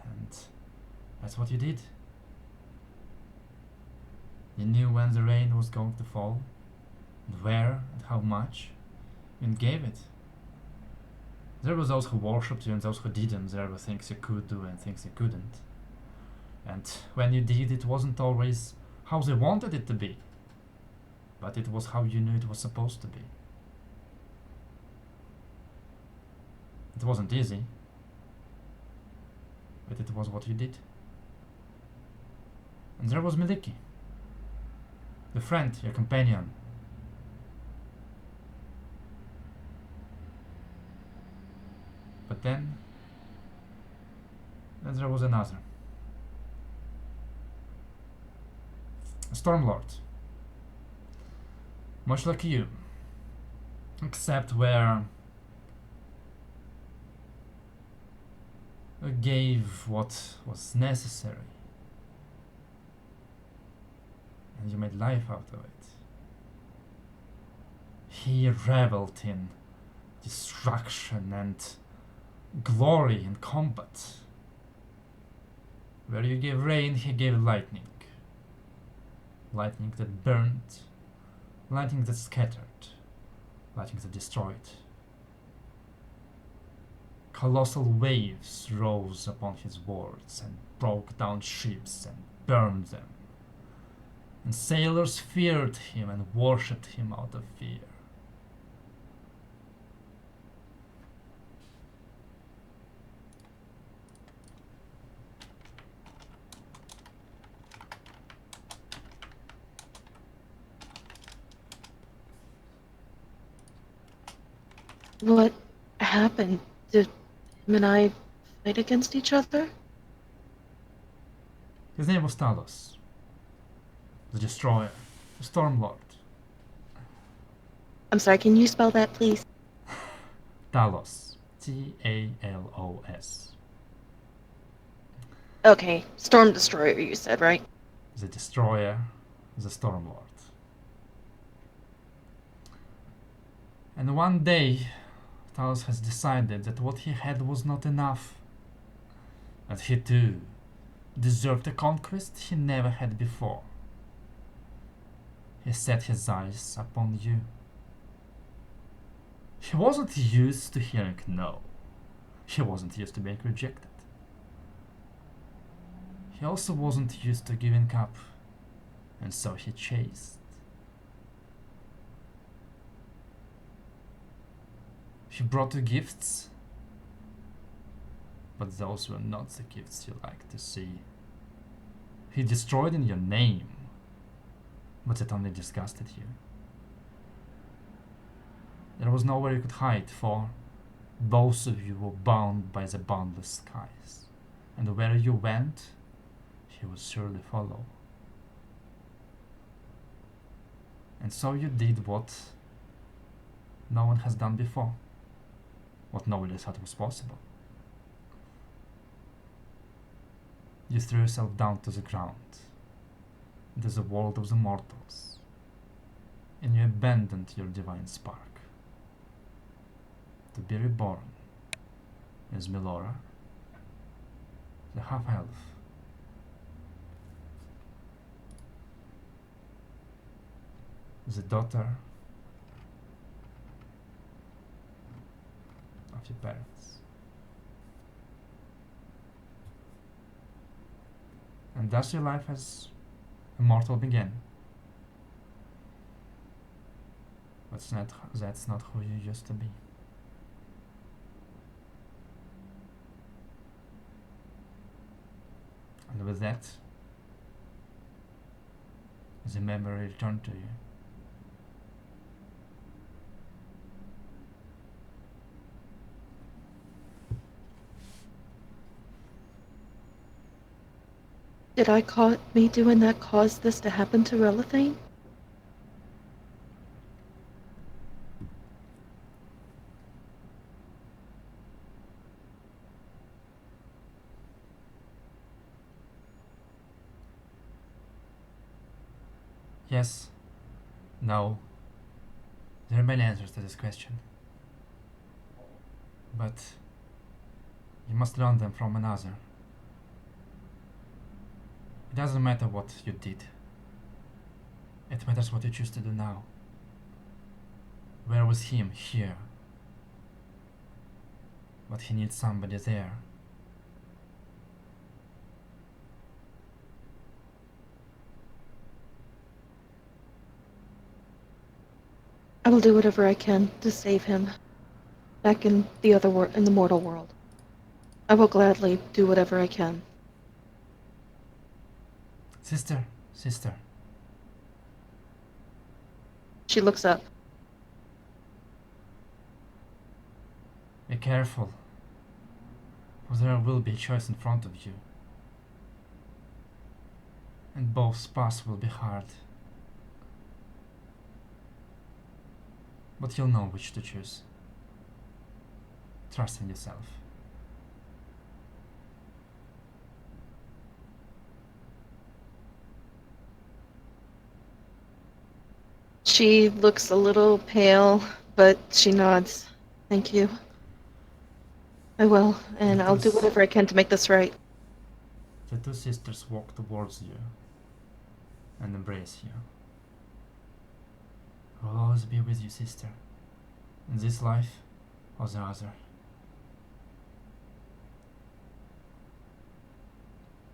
And that's what you did. You knew when the rain was going to fall, and where and how much, and gave it. There were those who worshipped you and those who didn't. There were things you could do and things you couldn't. And when you did, it wasn't always how they wanted it to be, but it was how you knew it was supposed to be. It wasn't easy, but it was what you did. And there was Miliki, the friend, your companion. But then there was another. A Stormlord. Much like you, except where you gave what was necessary and you made life out of it. He reveled in destruction and glory in combat. Where you gave rain, he gave lightning. Lightning that burned, lightning that scattered, lightning that destroyed. Colossal waves rose upon his words and broke down ships and burned them. And sailors feared him and worshipped him out of fear. What happened? Did him and I fight against each other? His name was Talos, the Destroyer, the Stormlord. I'm sorry, can you spell that, please? Talos. Talos. Okay, Storm Destroyer, you said, right? The destroyer, the Stormlord. And one day, Talos has decided that what he had was not enough. And he too deserved a conquest he never had before. He set his eyes upon you. He wasn't used to hearing no. He wasn't used to being rejected. He also wasn't used to giving up, and so he chased. He brought you gifts, but those were not the gifts you liked to see. He destroyed in your name, but it only disgusted you. There was nowhere you could hide, for both of you were bound by the boundless skies, and where you went, he would surely follow. And so you did what no one has done before, what nobody thought was possible. You threw yourself down to the ground, into the world of the mortals, and you abandoned your divine spark, to be reborn as Melora, the half-elf. The daughter of your parents. And thus your life as a mortal began. But that's not who you used to be. And with that, the memory returned to you. Did me doing that cause this to happen to Relithane? Yes. No. There are many answers to this question. But you must learn them from another. It doesn't matter what you did. It matters what you choose to do now. Where was him? Here. But he needs somebody there. I will do whatever I can to save him. Back in the mortal world. I will gladly do whatever I can. Sister. She looks up. Be careful. For there will be a choice in front of you. And both paths will be hard. But you'll know which to choose. Trust in yourself. She looks a little pale, but she nods. Thank you. I will, and I'll do whatever I can to make this right. The two sisters walk towards you and embrace you. I will always be with you, sister. In this life or the other.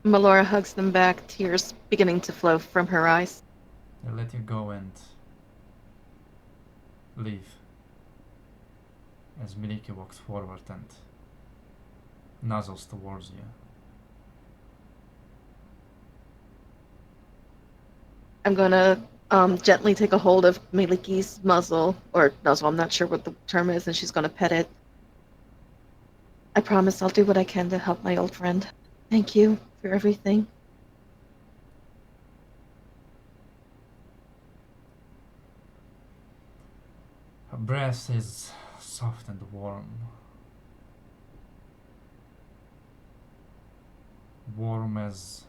Melora hugs them back, tears beginning to flow from her eyes. They let you go and leave as Miliki walks forward and nuzzles towards you. I'm gonna gently take a hold of Miliki's muzzle, or nuzzle, I'm not sure what the term is, and she's gonna pet it. I promise I'll do what I can to help my old friend. Thank you for everything. Her breath is soft and warm. Warm as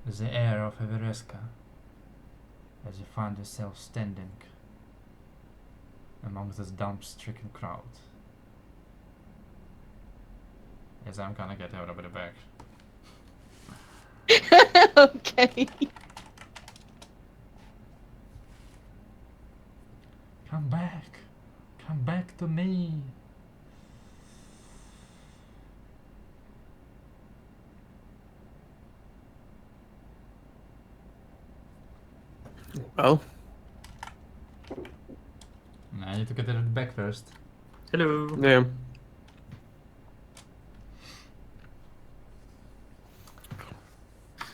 the air of Everesca, as you find yourself standing among this dump-stricken crowd. Yes, I'm gonna get everybody back. Okay. Come back! Come back to me! Well, I need to get everybody back first. Hello. yeah.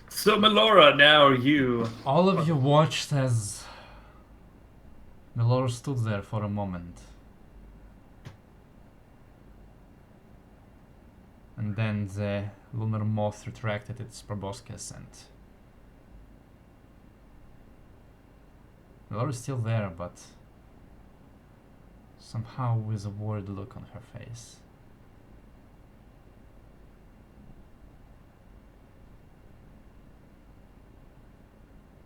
So Melora, now you. All of you watched as Melora stood there for a moment. And then the lunar moth retracted its proboscis ascent. Melora is still there, but somehow with a worried look on her face.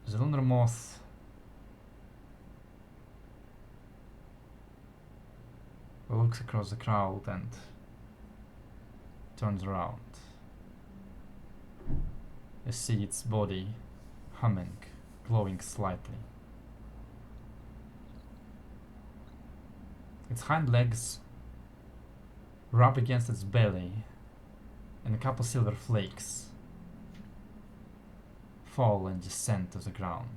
The lunar moth looks across the crowd and turns around. You see its body humming, glowing slightly. Its hind legs rub against its belly, and a couple silver flakes fall and descend to the ground.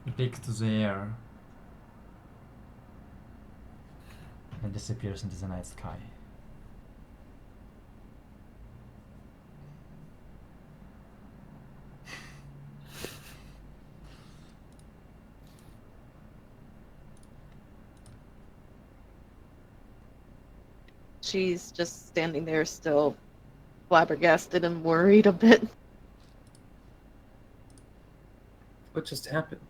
It peaks to the air and disappears into the night sky. She's just standing there still flabbergasted and worried a bit. What just happened?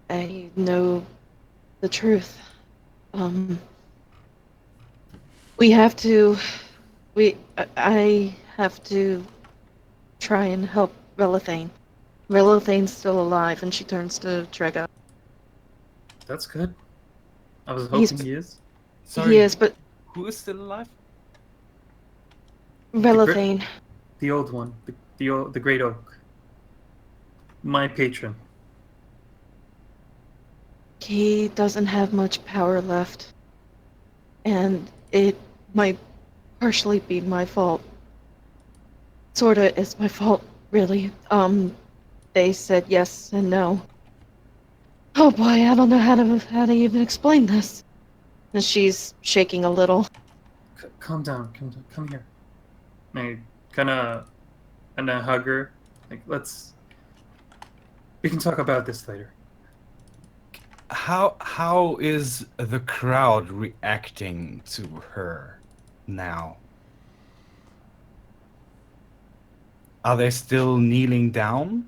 I know the truth. We have to, I have to try and help Relithane. Relithane's still alive, and she turns to Trega. That's good. I was He's- hoping he is. Sorry, He is, but who is still alive? Relithane, The old one, the great oak. My patron. he doesn't have much power left. And it might partially be my fault. Sorta is my fault, really. They said yes and no. Oh boy, I don't know how to even explain this. And she's shaking a little. Calm down. Come here. And I kind of hug her. Like, we can talk about this later. How is the crowd reacting to her now? Are they still kneeling down?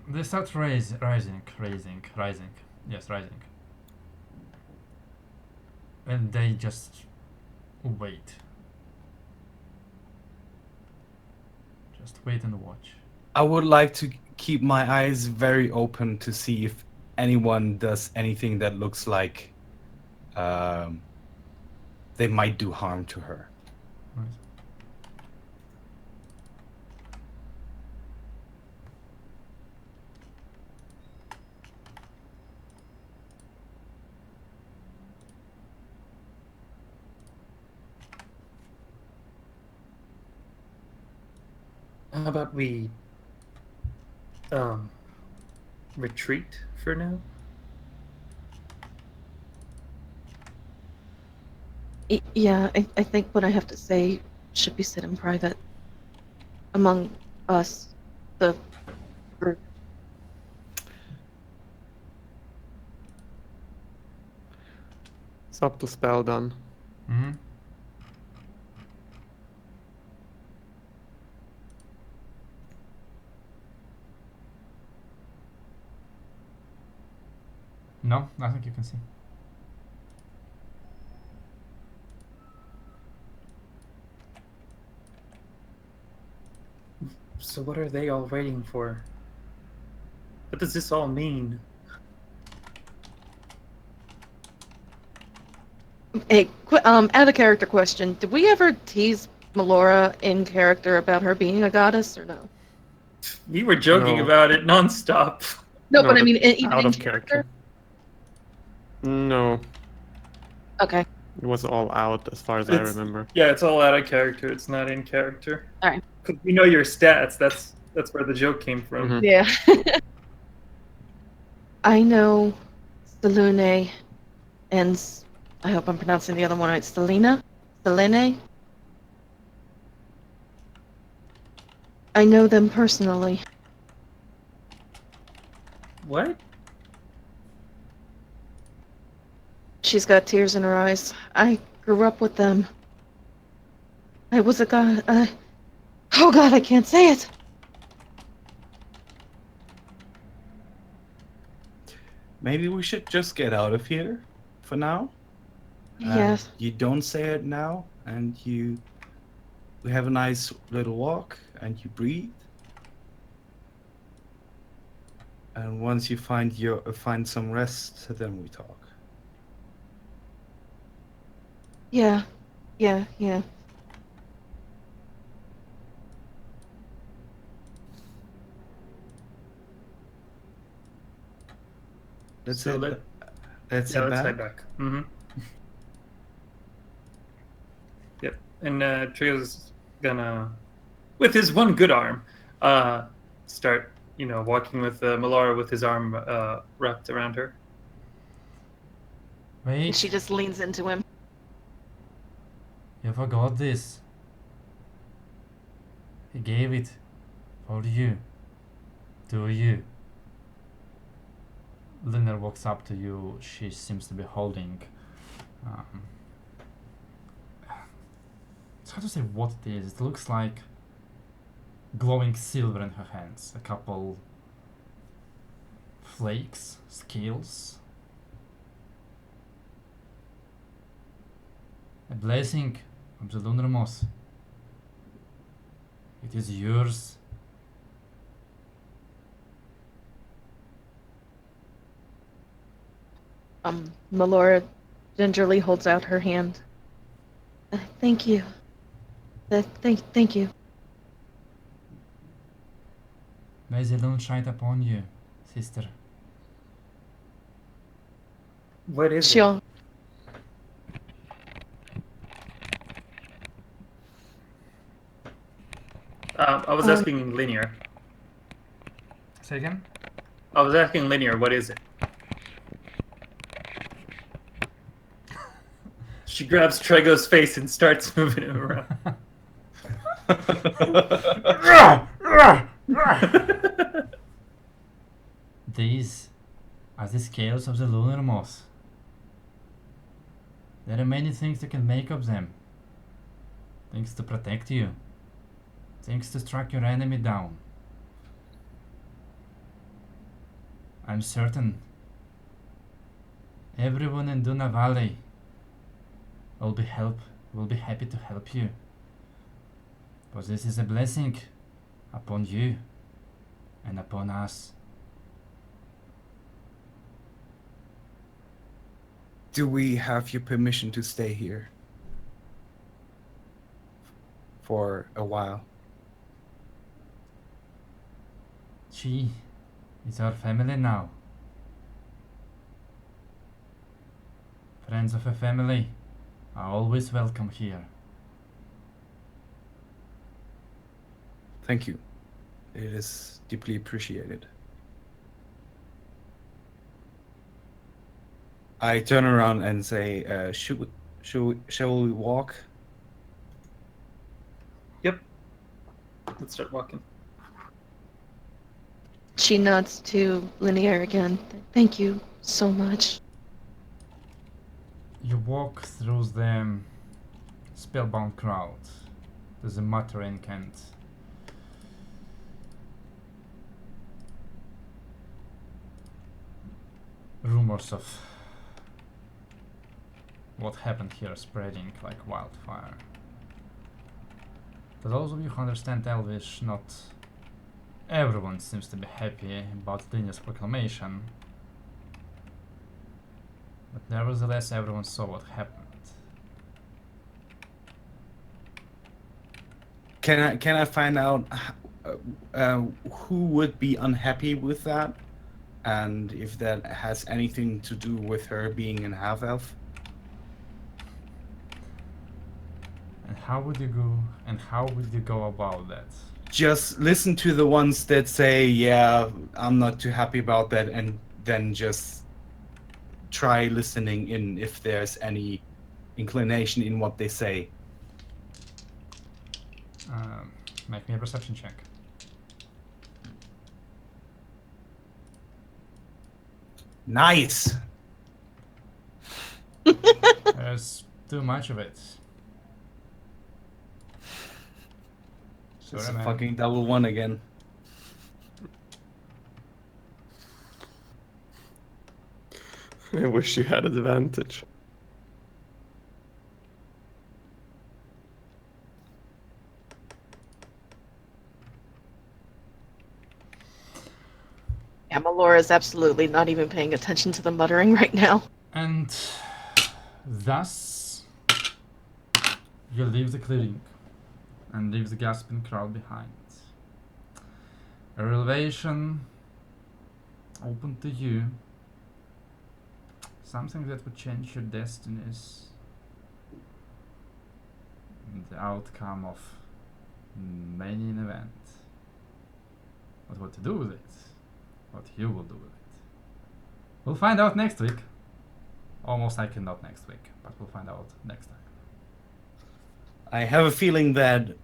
They start rising. Yes, rising. And they just wait. Just wait and watch. I would like to keep my eyes very open to see if anyone does anything that looks like they might do harm to her. Right. How about we retreat for now? Yeah, I think what I have to say should be said in private. Among us, the Or- Subtle spell done. Mm-hmm. No, I think you can see. So what are they all waiting for? What does this all mean? Hey, out of character question. Did we ever tease Melora in character about her being a goddess or no? We were joking No. about it nonstop. No, No, but I that- mean, even out in of character. No, Okay. it was all out as far as I It's- remember. Yeah, it's all out of character. It's not in character. Alright. 'Cause we know your stats. That's where the joke came from. Mhm. Yeah. I know Selune and I hope I'm pronouncing the other one right. Selene. I know them personally. What? She's got tears in her eyes. I grew up with them. I was a god. Oh god, I can't say it. Maybe we should just get out of here for now. Yes. You don't say it now, and we have a nice little walk, and you breathe. And once you find some rest, then we talk. Yeah. Let's So head, let- let's Yeah, head let's back. head back. Mm-hmm. Yep. And Trio's gonna, with his one good arm, start, walking with Melora with his arm wrapped around her. And Wait, she just leans into him. you forgot this. He gave it for you. To you. Liner walks up to you. She seems to be holding. It's hard to say what it is. It looks like glowing silver in her hands. A couple flakes, scales. A blessing from the lunar moss. It is yours. Melora gingerly holds out her hand. Thank you. Thank you. May the moon shine upon you, sister. What is it? She'll I was asking Linear. Say again? I was asking Linear, what is it? She grabs Trego's face and starts moving him around. These are the scales of the lunar moss. There are many things that can make of them. Things to protect you. Things to strike your enemy down. I'm certain everyone in Duna Valley will be happy to help you. For this is a blessing upon you and upon us. Do we have your permission to stay here for a while? She is our family now. Friends of a family are always welcome here. Thank you. It is deeply appreciated. I turn around and say, shall we walk? Yep. Let's start walking. She nods to Linear again. Thank you so much. You walk through the spellbound crowd. There's a muttering and rumors of what happened here spreading like wildfire. For those of you who understand Elvish, not everyone seems to be happy about Linya's proclamation, but nevertheless everyone saw what happened. Can I find out who would be unhappy with that, and if that has anything to do with her being an half elf? And how would you go about that? Just listen to the ones that say, "Yeah, I'm not too happy about that," and then just try listening in if there's any inclination in what they say. Make me a perception check. Nice. There's too much of it. It's Sorry, a man. fucking double one again. I wish you had advantage. Yeah, Malora is absolutely not even paying attention to the muttering right now. And thus you leave the clearing and leave the gasping crowd behind. A revelation open to you, something that would change your destinies and the outcome of many an event. But what to do with it, what you will do with it, we'll find out next week. Almost likely not next week, but we'll find out next time. I have a feeling that